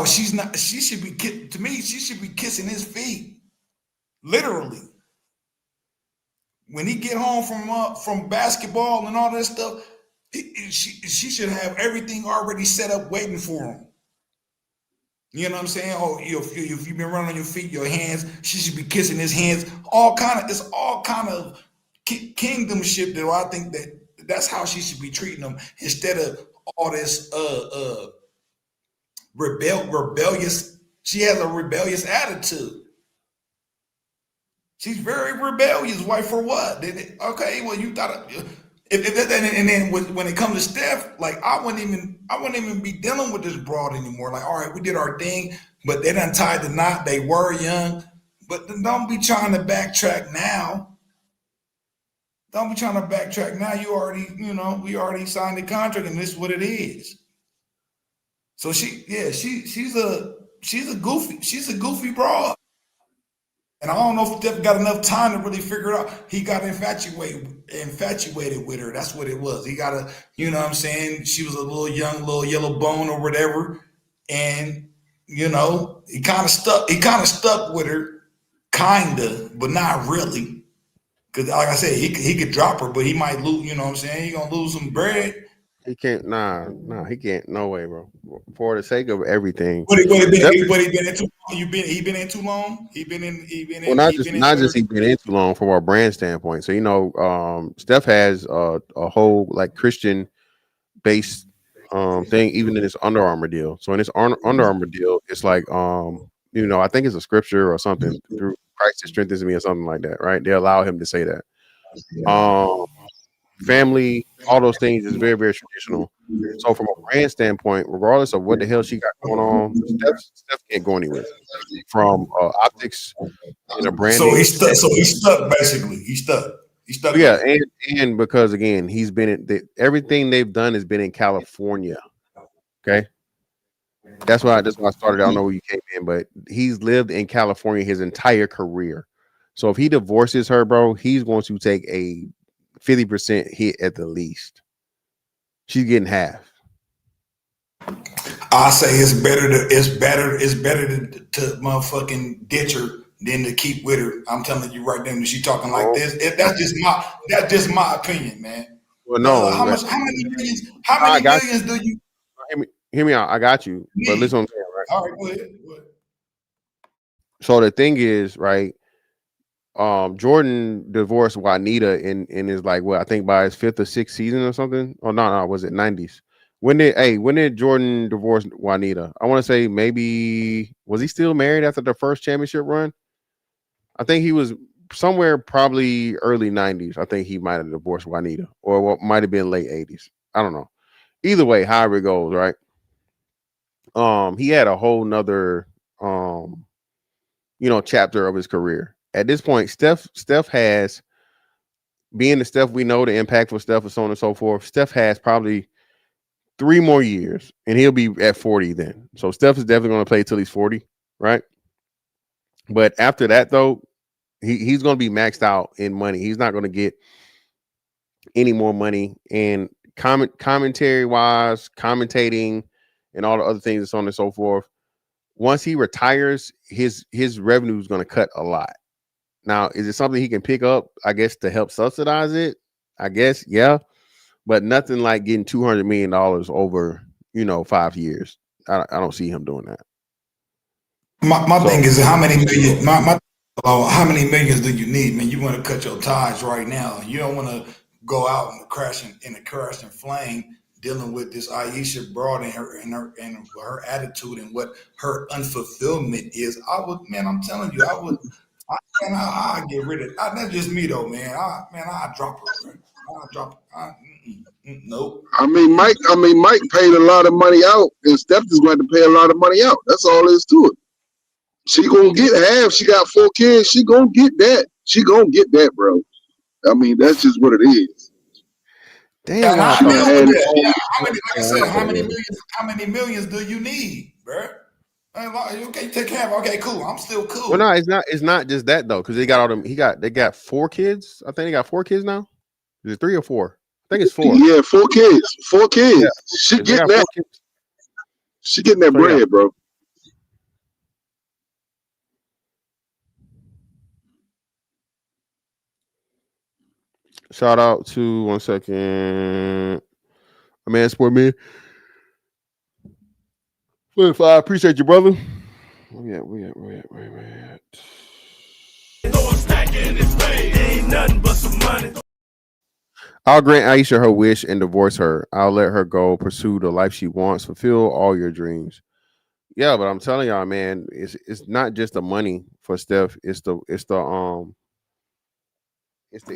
she should be kissing his feet, literally. When he get home from basketball and all that stuff, she should have everything already set up waiting for him. You know what I'm saying? Oh, if you've been running on your feet, your hands, she should be kissing his hands. It's all kind of kingdom shit that I think that's how she should be treating them instead of all this rebellious. She has a rebellious attitude. She's very rebellious. Why for what? Okay, well you thought and then when it comes to Steph, like I wouldn't even be dealing with this broad anymore. Like, all right, we did our thing, but they done tied the knot. They were young, but don't be trying to backtrack now. Don't be trying to backtrack now. You already, we already signed the contract, and this is what it is. So she's a goofy broad. And I don't know if Steph got enough time to really figure it out. He got infatuated with her. That's what it was. He got you know what I'm saying? She was a little yellow bone or whatever. And, he kind of stuck with her, kinda, but not really. Because like I said, he could drop her, but he might lose, you know what I'm saying? He gonna lose some bread. He can't. Nah, he can't. No way, bro. For the sake of everything. What he been in too long? He been in too long? He been in. Well, not just he been in too long from our brand standpoint. So Steph has a whole like Christian based thing, even in this Under Armour deal. So in this Under Armour deal, it's like I think it's a scripture or something, through Christ that strengthens me or something like that, right? They allow him to say that. Family, all those things is very, very traditional. So from a brand standpoint, regardless of what the hell she got going on, Steph can't go anywhere. From optics and a So branding. he's stuck. So he's stuck. Basically, he's stuck. He's stuck. Yeah, and because again, he's been everything they've done has been in California. Okay, that's why I started. I don't know where you came in, but he's lived in California his entire career. So if he divorces her, bro, he's going to take a 50% hit at the least. She's getting half. I say it's better to motherfucking ditch her than to keep with her. I'm telling you right now, she talking like this. That's just my opinion, man. Well, no, how many millions do you hear me out? I got you, but listen what I'm saying, right? All right, go ahead. So the thing is, right? Jordan divorced Juanita in his like I think by his 5th or 6th season or something. Oh no, was it 90s? When did Jordan divorce Juanita? I want to say maybe was he still married after the first championship run? I think he was somewhere probably early 90s. I think he might have divorced Juanita, or what might have been late 80s. I don't know. Either way, however it goes, right? He had a whole nother chapter of his career. At this point, Steph has, being the Steph we know, the impactful Steph and so on and so forth. Steph has probably 3 more years, and he'll be at 40 then. So Steph is definitely going to play till he's 40, right? But after that, though, he's going to be maxed out in money. He's not going to get any more money. And commentary wise, commentating, and all the other things and so on and so forth. Once he retires, his revenue is going to cut a lot. Now, is it something he can pick up, I guess, to help subsidize it? I guess, yeah. But nothing like getting $200 million over, 5 years. I don't see him doing that. My thing is how many million? How many millions do you need, man? You want to cut your ties right now. You don't want to go out and crash in a flame, dealing with this Ayesha broad and her attitude and what her unfulfillment is. I'm telling you, I get rid of it. That's just me though, man. I drop her, man. I drop her. Nope. I mean, Mike paid a lot of money out, and Steph is going to pay a lot of money out. That's all there is to it. She gonna get half. She got 4 kids. She gonna get that. She gonna get that, bro. I mean, that's just what it is. Damn, how many millions do you need, bro? Okay, take care of. Okay, cool. I'm still cool. Well, no, it's not just that though, because they got all them. They got 4 kids. I think they got 4 kids now. Is it 3 or 4? I think it's 4. Yeah, 4 kids. 4 kids. Yeah. She getting that. She getting that bread, bro. Shout out to 1 second, a man, sport man. 25. Appreciate you, brother. We at. I'll grant Ayesha her wish and divorce her. I'll let her go pursue the life she wants. Fulfill all your dreams. Yeah, but I'm telling y'all, man, it's not just the money for Steph. It's the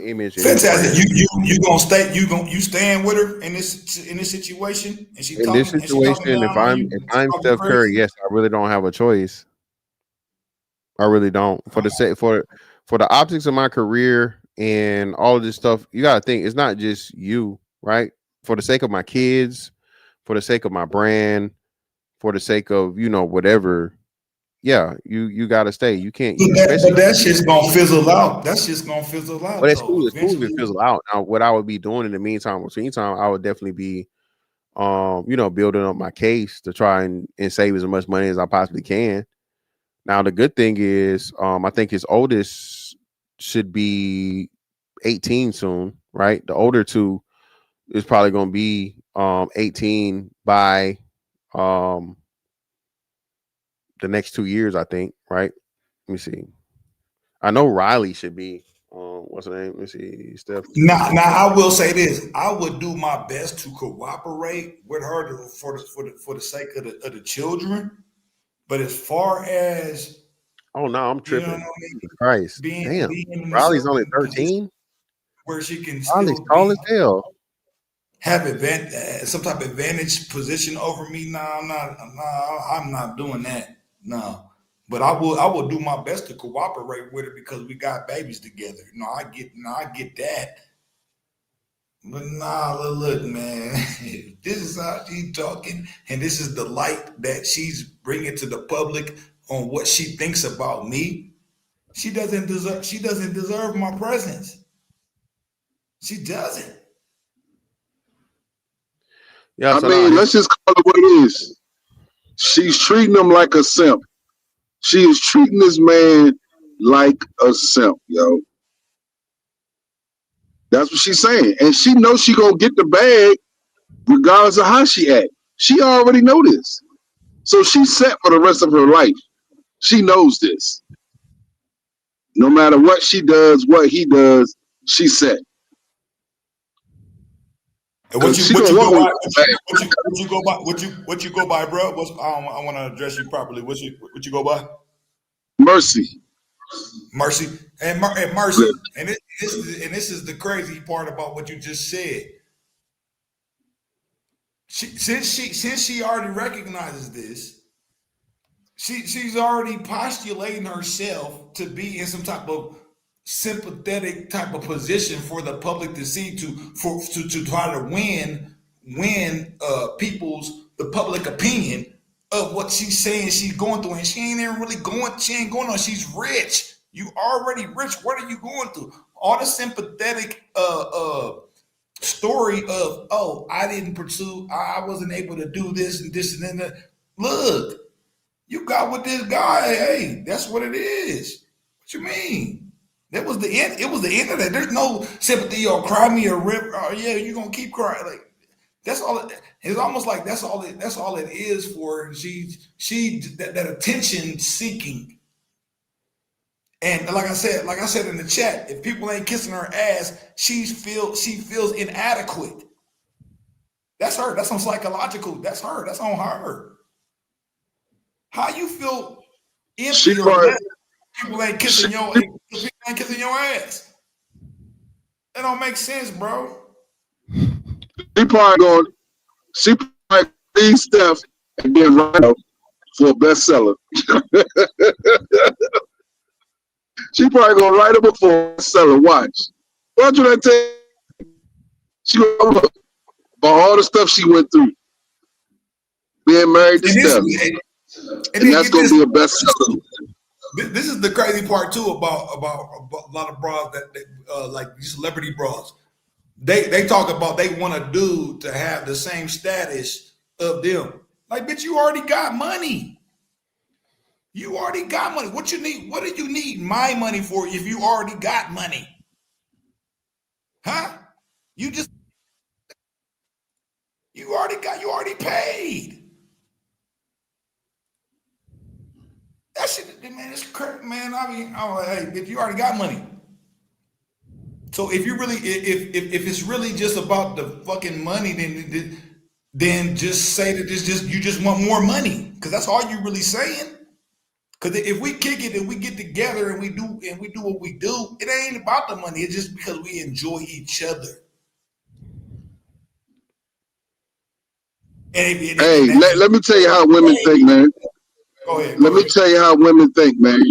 image. Fantastic. You gonna stay? You staying with her in this situation? And in this situation, if I'm Steph Curry, yes, I really don't have a choice. I really don't. For the optics of my career and all of this stuff, you gotta think it's not just you, right? For the sake of my kids, for the sake of my brand, for the sake of whatever. Yeah, you gotta stay. You can't. But that shit's gonna fizzle out. That's just gonna fizzle out. But it's cool. It's cool if it fizzle out. Now, what I would be doing in the meantime, I would definitely be, building up my case to try and save as much money as I possibly can. Now, the good thing is, I think his oldest should be 18 soon, right? The older 2 is probably going to be 18 by the next 2 years, I think, right? Let me see. I know Riley should be What's her name? Let me see. Steph. Now, I will say this: I would do my best to cooperate with her for the sake of the children. But as far as Oh no, I'm you know tripping. what I mean, Christ, damn. being in a Riley's only certain position 13. where she can Riley's still tall as hell. have some type of advantage position over me. No, I'm not doing that. No. But I will do my best to cooperate with her because we got babies together. I get that. But look, man, if this is how she's talking, and this is the light that she's bringing to the public on what she thinks about me. She doesn't deserve my presence. She doesn't. Yeah, I so mean, let's just call it what it is. She's treating him like a simp. She is treating this man like a simp, yo. That's what she's saying. And she knows she gonna get the bag regardless of how she act. She already know this. So she's set for the rest of her life. She knows this. No matter what she does, what he does, she's set. And what you go by, bro? I want to address you properly. What you go by? Mercy. Mercy and mercy. And this is the crazy part about what you just said. Since she already recognizes this, she's already postulating herself to be in some type of sympathetic type of position for the public to see to try to win the public opinion of what she's saying she's going through, and she ain't even really going. She ain't going on. She's rich. You already rich. What are you going through? All the sympathetic story of, oh, I didn't pursue. I wasn't able to do this and this and that. Look, you got with this guy. Hey, that's what it is. What you mean? That was the end. It was the end of that. There's no sympathy or cry me or rip. Oh yeah, you're gonna keep crying. Like that's all. It's almost like that's all it is for her. She that attention seeking. And like I said in the chat, if people ain't kissing her ass, she feels inadequate. That's her. That's on psychological. That's her. That's on her. How you feel empty or less? People ain't kissing your ass. That don't make sense, bro. She probably leave Steph and then run out for a bestseller. She probably gonna write him a for a bestseller. Watch what I tell you. She gonna look about all the stuff she went through, being married to Steph, and that's gonna be a bestseller. This is the crazy part too about a lot of bras that like these celebrity bras. They talk about they want a dude to have the same status of them. Like, bitch, you already got money. You already got money. What you need? What do you need my money for if you already got money? Huh? You already paid. That shit, man, it's crazy, man. I mean, I'm like, hey, bitch, you already got money. So if you really, if it's really just about the fucking money, then just say that you just want more money, because that's all you really saying. Because if we kick it and we get together and we do what we do, it ain't about the money. It's just because we enjoy each other. Let me tell you how women think, man. Go ahead. Let me tell you how women think, man.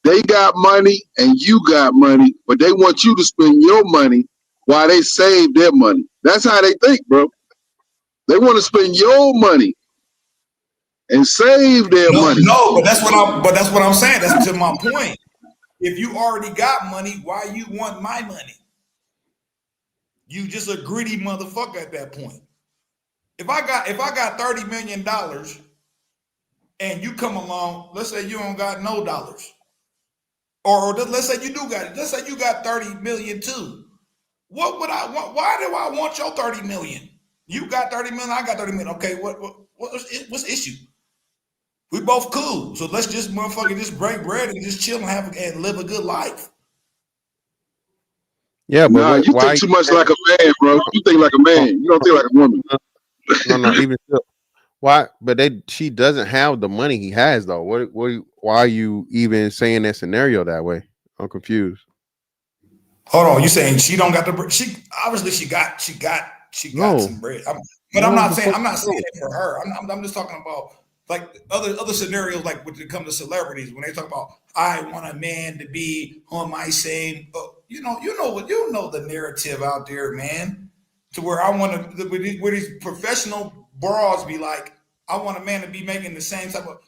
They got money and you got money, but they want you to spend your money while they save their money. That's how they think, bro. They want to spend your money and save their money. No, but that's what I'm saying. That's to my point. If you already got money, why you want my money? You just a greedy motherfucker at that point. If I got $30 million and you come along, let's say you don't got no dollars. Or let's say you do got it. Let's say you got 30 million too. What would I want? Why do I want your 30 million? You got 30 million, I got 30 million. Okay, what's the issue? We both cool. So let's just motherfucking just break bread and just chill and live a good life. Yeah, but Nah, you think why? too much like a man, bro. You think like a man. You don't think like a woman. No. Even still, why? But she doesn't have the money he has though. Why are you even saying that scenario that way? I'm confused. Hold on, you saying she don't got the bread? She obviously she got No, some bread. But I'm no, not the saying fuck no. it for her. I'm just talking about like other scenarios, like when it comes to celebrities, when they talk about I want a man to be on my same. You know the narrative out there, man. To where I want to where these professional bras be like, I want a man to be making the same type of.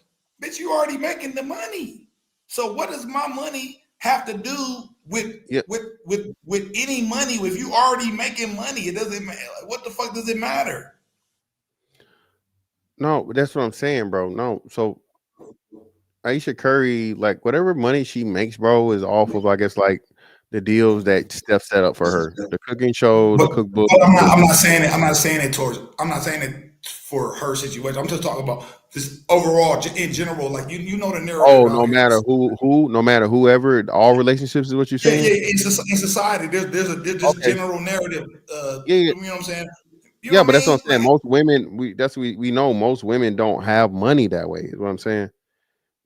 Bitch, you already making the money. So what does my money have to do with Yeah, with any money? If you already making money, it doesn't matter. What the fuck does it matter? no, that's what I'm saying, bro. No, so Ayesha Curry, like whatever money she makes, bro, is off of I guess like the deals that Steph set up for her, the cooking show, the cookbook. But I'm not saying it. I'm not saying it towards. I'm not saying it for her situation. I'm just talking about this overall in general. Like you know the narrative Oh, out no here. matter no matter whoever, all relationships is what you're Yeah, saying. yeah. In society, there's this Okay, general narrative. yeah, yeah, You know what I'm saying? You know yeah, what but I that's what mean? I'm saying. Like, Most women, we know most women don't have money that way. Is what I'm saying.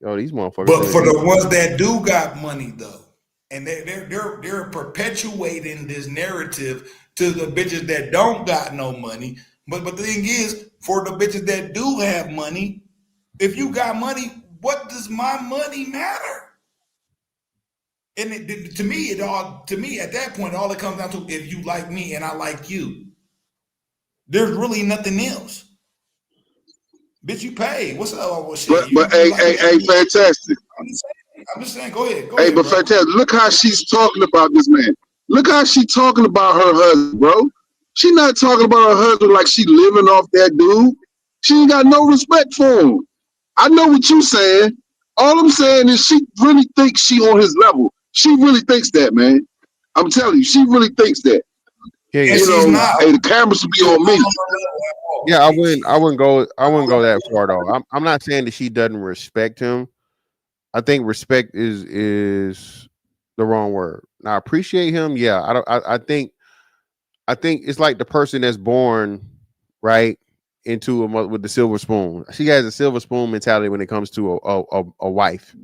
Yo, these motherfuckers but sending for me. the ones that do got money though, and they're perpetuating this narrative to the bitches that don't got no money. But the thing is, for the bitches that do have money, if you got money, what does my money matter? And to me at that point, all it comes down to if you like me and I like you, there's really nothing else. Bitch, you pay. What's up? Oh, well, shit. But You like me? hey, fantastic. I'm just saying. Go Hey, ahead, but bro. fantastic. Look how she's talking about this man. Look how she talking about her husband, bro. She not talking about her husband like she living off that dude. She ain't got no respect for him. I know what you saying. All I'm saying is she really thinks she on his level. She really thinks that, man. I'm telling you, she really thinks that. Yeah, And yeah, You she's know, not. hey, the cameras will be She's not on me. on her level at all. yeah. I wouldn't go that far though. I'm not saying that she doesn't respect him. I think respect is the wrong word. Now appreciate him. Yeah, I don't. I think it's like the person that's born right into a mother with the silver spoon. She has a silver spoon mentality when it comes to a wife.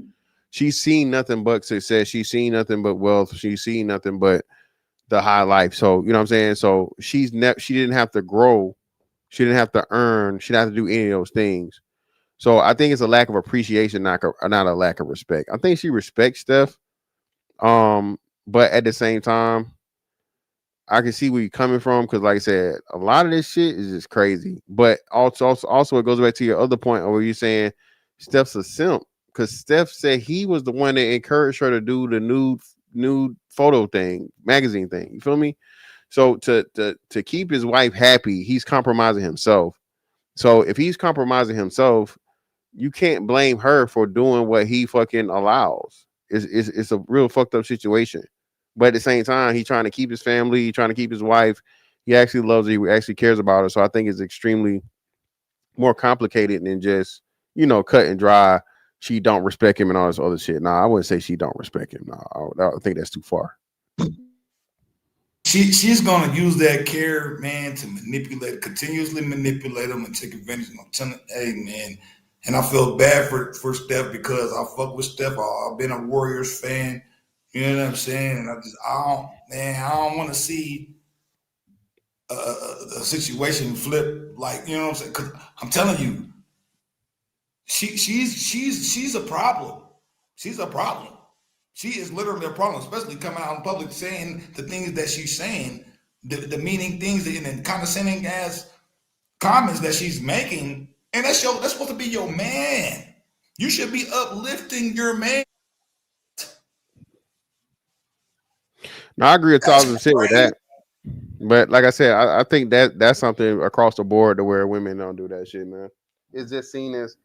She's seen nothing but success. She's seen nothing but wealth. She's seen nothing but the high life. So you know what I'm saying. So she didn't have to grow. She didn't have to earn. She didn't have to do any of those things. So I think it's a lack of appreciation, not a lack of respect. I think she respects Steph. But at the same time, I can see where you're coming from because, like I said, a lot of this shit is just crazy. But also, it goes back to your other point where you're saying Steph's a simp because Steph said he was the one that encouraged her to do the nude photo thing, magazine thing. You feel me? So to keep his wife happy, he's compromising himself. So if he's compromising himself, you can't blame her for doing what he fucking allows. It's a real fucked up situation. But at the same time, he's trying to keep his family, he's trying to keep his wife. He actually loves her, he actually cares about her. So I think it's extremely more complicated than just, cut and dry. She don't respect him and all this other shit. Nah, I wouldn't say she don't respect him. No, I think that's too far. She's gonna use that care, man, to continuously manipulate him and take advantage of him. I'm telling, hey, man, and I feel bad for Steph because I fuck with Steph. I've been a Warriors fan. You know what I'm saying? And I don't want to see a situation flip like, you know what I'm saying? Because I'm telling you, she's a problem. She's a problem. She is literally a problem, especially coming out in public saying the things that she's saying, the meaning things and condescending ass comments that she's making. And that's supposed to be your man. You should be uplifting your man. No, I agree a That's thousand percent with crazy. that. But like I said, I think that's something across the board to where women don't do that shit, man. It's just seen as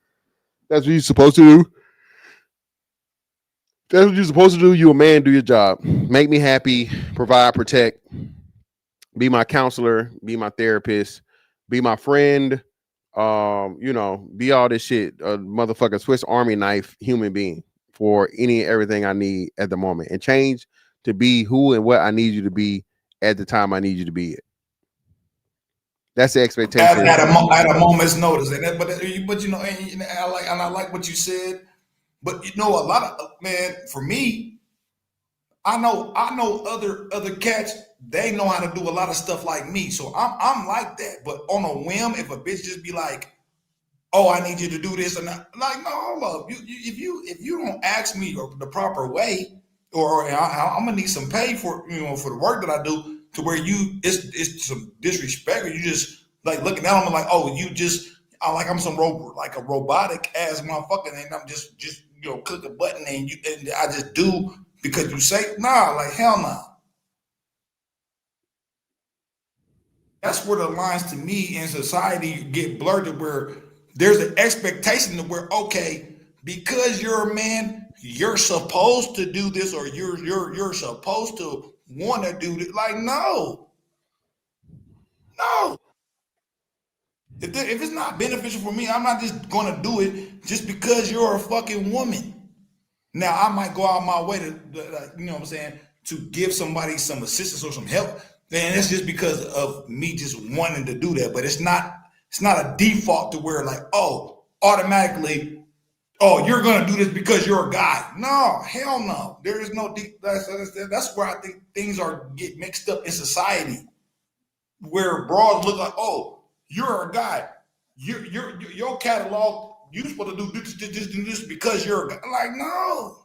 that's what you're supposed to do. That's what you're supposed to do. You a man, do your job. Make me happy, provide, protect, be my counselor, be my therapist, be my friend. Be all this shit. A motherfucking Swiss Army knife human being for any and everything I need at the moment. And change to be who and what I need you to be at the time I need you to be it. That's the expectation. At a moment's notice, but you know, and I like what you said. But you know, a lot of man, for me, I know other cats. They know how to do a lot of stuff like me. So I'm like that. But on a whim, if a bitch just be like, "Oh, I need you to do this," and like, no, hold up. If you don't ask me the proper way, or I'm gonna need some pay for for the work that I do, to where it's some disrespect, or you just like looking at them like, oh, you just like I'm some like a robotic ass motherfucker, and I'm just click a button and I just do because you say nah, like hell no. That's where the lines to me in society get blurred, to where there's an expectation to where, okay, because you're a man, you're supposed to do this, or you're supposed to want to do this. Like, no. If it's not beneficial for me, I'm not just gonna do it just because you're a fucking woman. Now I might go out my way to you know what I'm saying, to give somebody some assistance or some help. And it's just because of me just wanting to do that. But it's not a default to where like, oh, automatically, oh, you're gonna do this because you're a guy. No, hell no. There is no that's where I think things get mixed up in society, where broads look like, oh, you're a guy. Your catalog, you're supposed to do this because you're a guy. Like, no.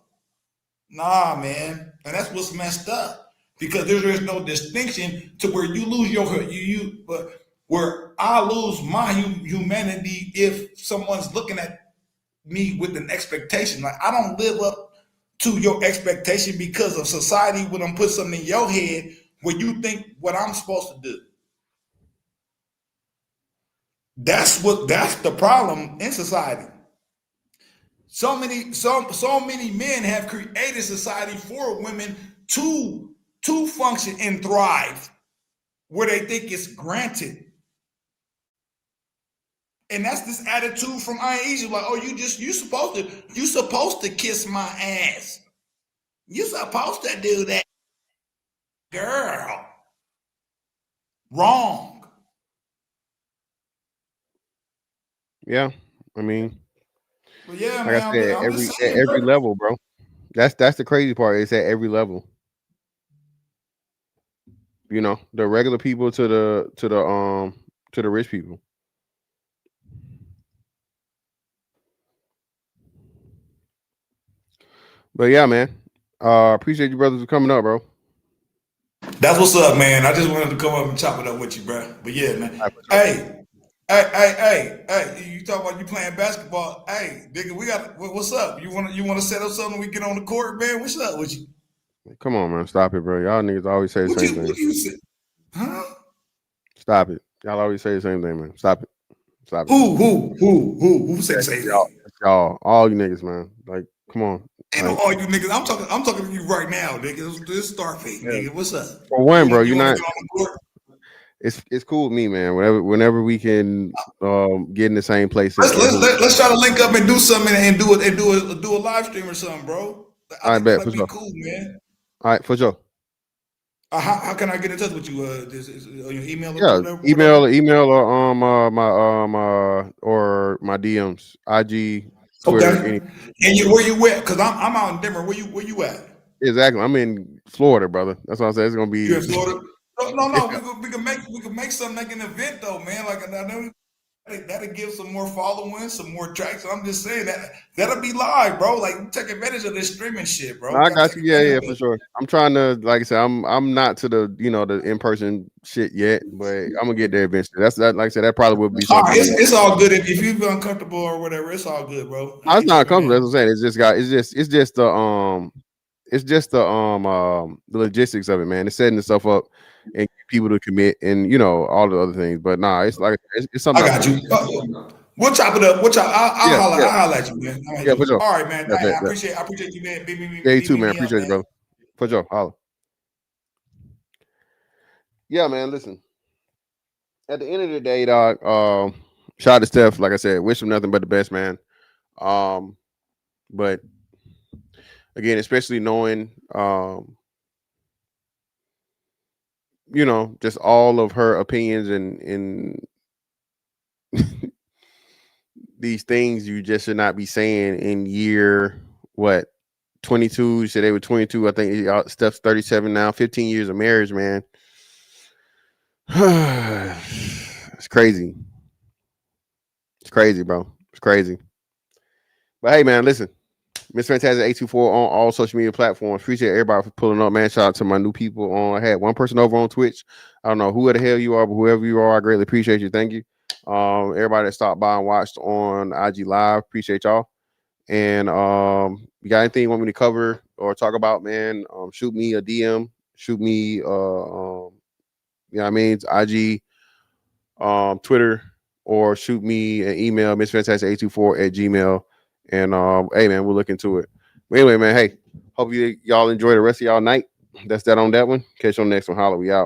Nah, man. And that's what's messed up. Because there's no distinction to where you lose but where I lose my humanity if someone's looking at me with an expectation. Like, I don't live up to your expectation because of society when I'm put something in your head where you think what I'm supposed to do. That's the problem in society. So many men have created society for women to function and thrive where they think it's granted. And that's this attitude from Ayesha, like, oh, you supposed to kiss my ass. You supposed to do that. Girl. Wrong. Yeah, I mean, but yeah, like man, I said, at every level, bro. That's the crazy part. It's at every level. You know, the regular people to the rich people. But yeah, man. Appreciate you brothers for coming up, bro. That's what's up, man. I just wanted to come up and chop it up with you, bro. But yeah, man. Hey, you talk about you playing basketball. Hey, nigga, what's up? You wanna set up something we get on the court, man? What's up with you? Come on, man. Stop it, bro. Y'all niggas always say the same thing. What you say? Huh? Stop it. Y'all always say the same thing, man. Stop it. Stop it. Who say the same thing? Y'all, all you niggas, man. Like, come on. Ain't no all you niggas. I'm talking to you right now, nigga. This Starfate, nigga. What's up? For one, bro, you're not. It's cool with me, man. Whenever we can get in the same place. Let's try to link up and do something and do a live stream or something, bro. I bet that'd be cool, man. All right, for sure. How can I get in touch with you? Your email? Or email or or my DMs, IG, Twitter. Okay. And where you at? Because I'm out in Denver. Where you at? Exactly. I'm in Florida, brother. That's what I said. It's gonna be. You're in Florida? No. We can make something like an event though, man. Like I know that'll give some more following, some more tracks. I'm just saying that'll be live, bro. Like take advantage of this streaming shit, bro. I got you. Yeah, for sure. I'm trying to, like I said, I'm not to the the in-person shit yet, but I'm gonna get there eventually. That's that. Like I said, that probably would be something. It's all good if you feel uncomfortable or whatever. It's all good, bro. It's not uncomfortable. That's what I'm saying. It's just the logistics of it, man. It's setting itself up and get people to commit and all the other things. But nah, it's like it's something. I got you. We'll chop it up. I'll holler at you, man. Yeah, for sure. All right, man. I appreciate you, man. Yeah, you too, man. Appreciate you, brother. For sure. Holla. Yeah, man. Listen. At the end of the day, dog. Shout out to Steph. Like I said, wish him nothing but the best, man. But again, especially knowing you know, just all of her opinions and these things you just should not be saying in year what 22. You said they were 22. I think Steph's 37 now. 15 years of marriage, man. It's crazy. It's crazy, bro. It's crazy. But hey, man, listen. Miss Fantastic 824 on all social media platforms. Appreciate everybody for pulling up, man. Shout out to my new people on. I had one person over on Twitch. I don't know who the hell you are, but whoever you are, I greatly appreciate you. Thank you. Everybody that stopped by and watched on IG Live, appreciate y'all. And you got anything you want me to cover or talk about, man? Shoot me a DM. Shoot me you know what I mean? It's IG, Twitter, or shoot me an email, missfantastic824@gmail. And hey, man, we'll look into it. But anyway, man, hey, hope y'all enjoy the rest of y'all night. That's that on that one. Catch you on the next one. Holla, we out.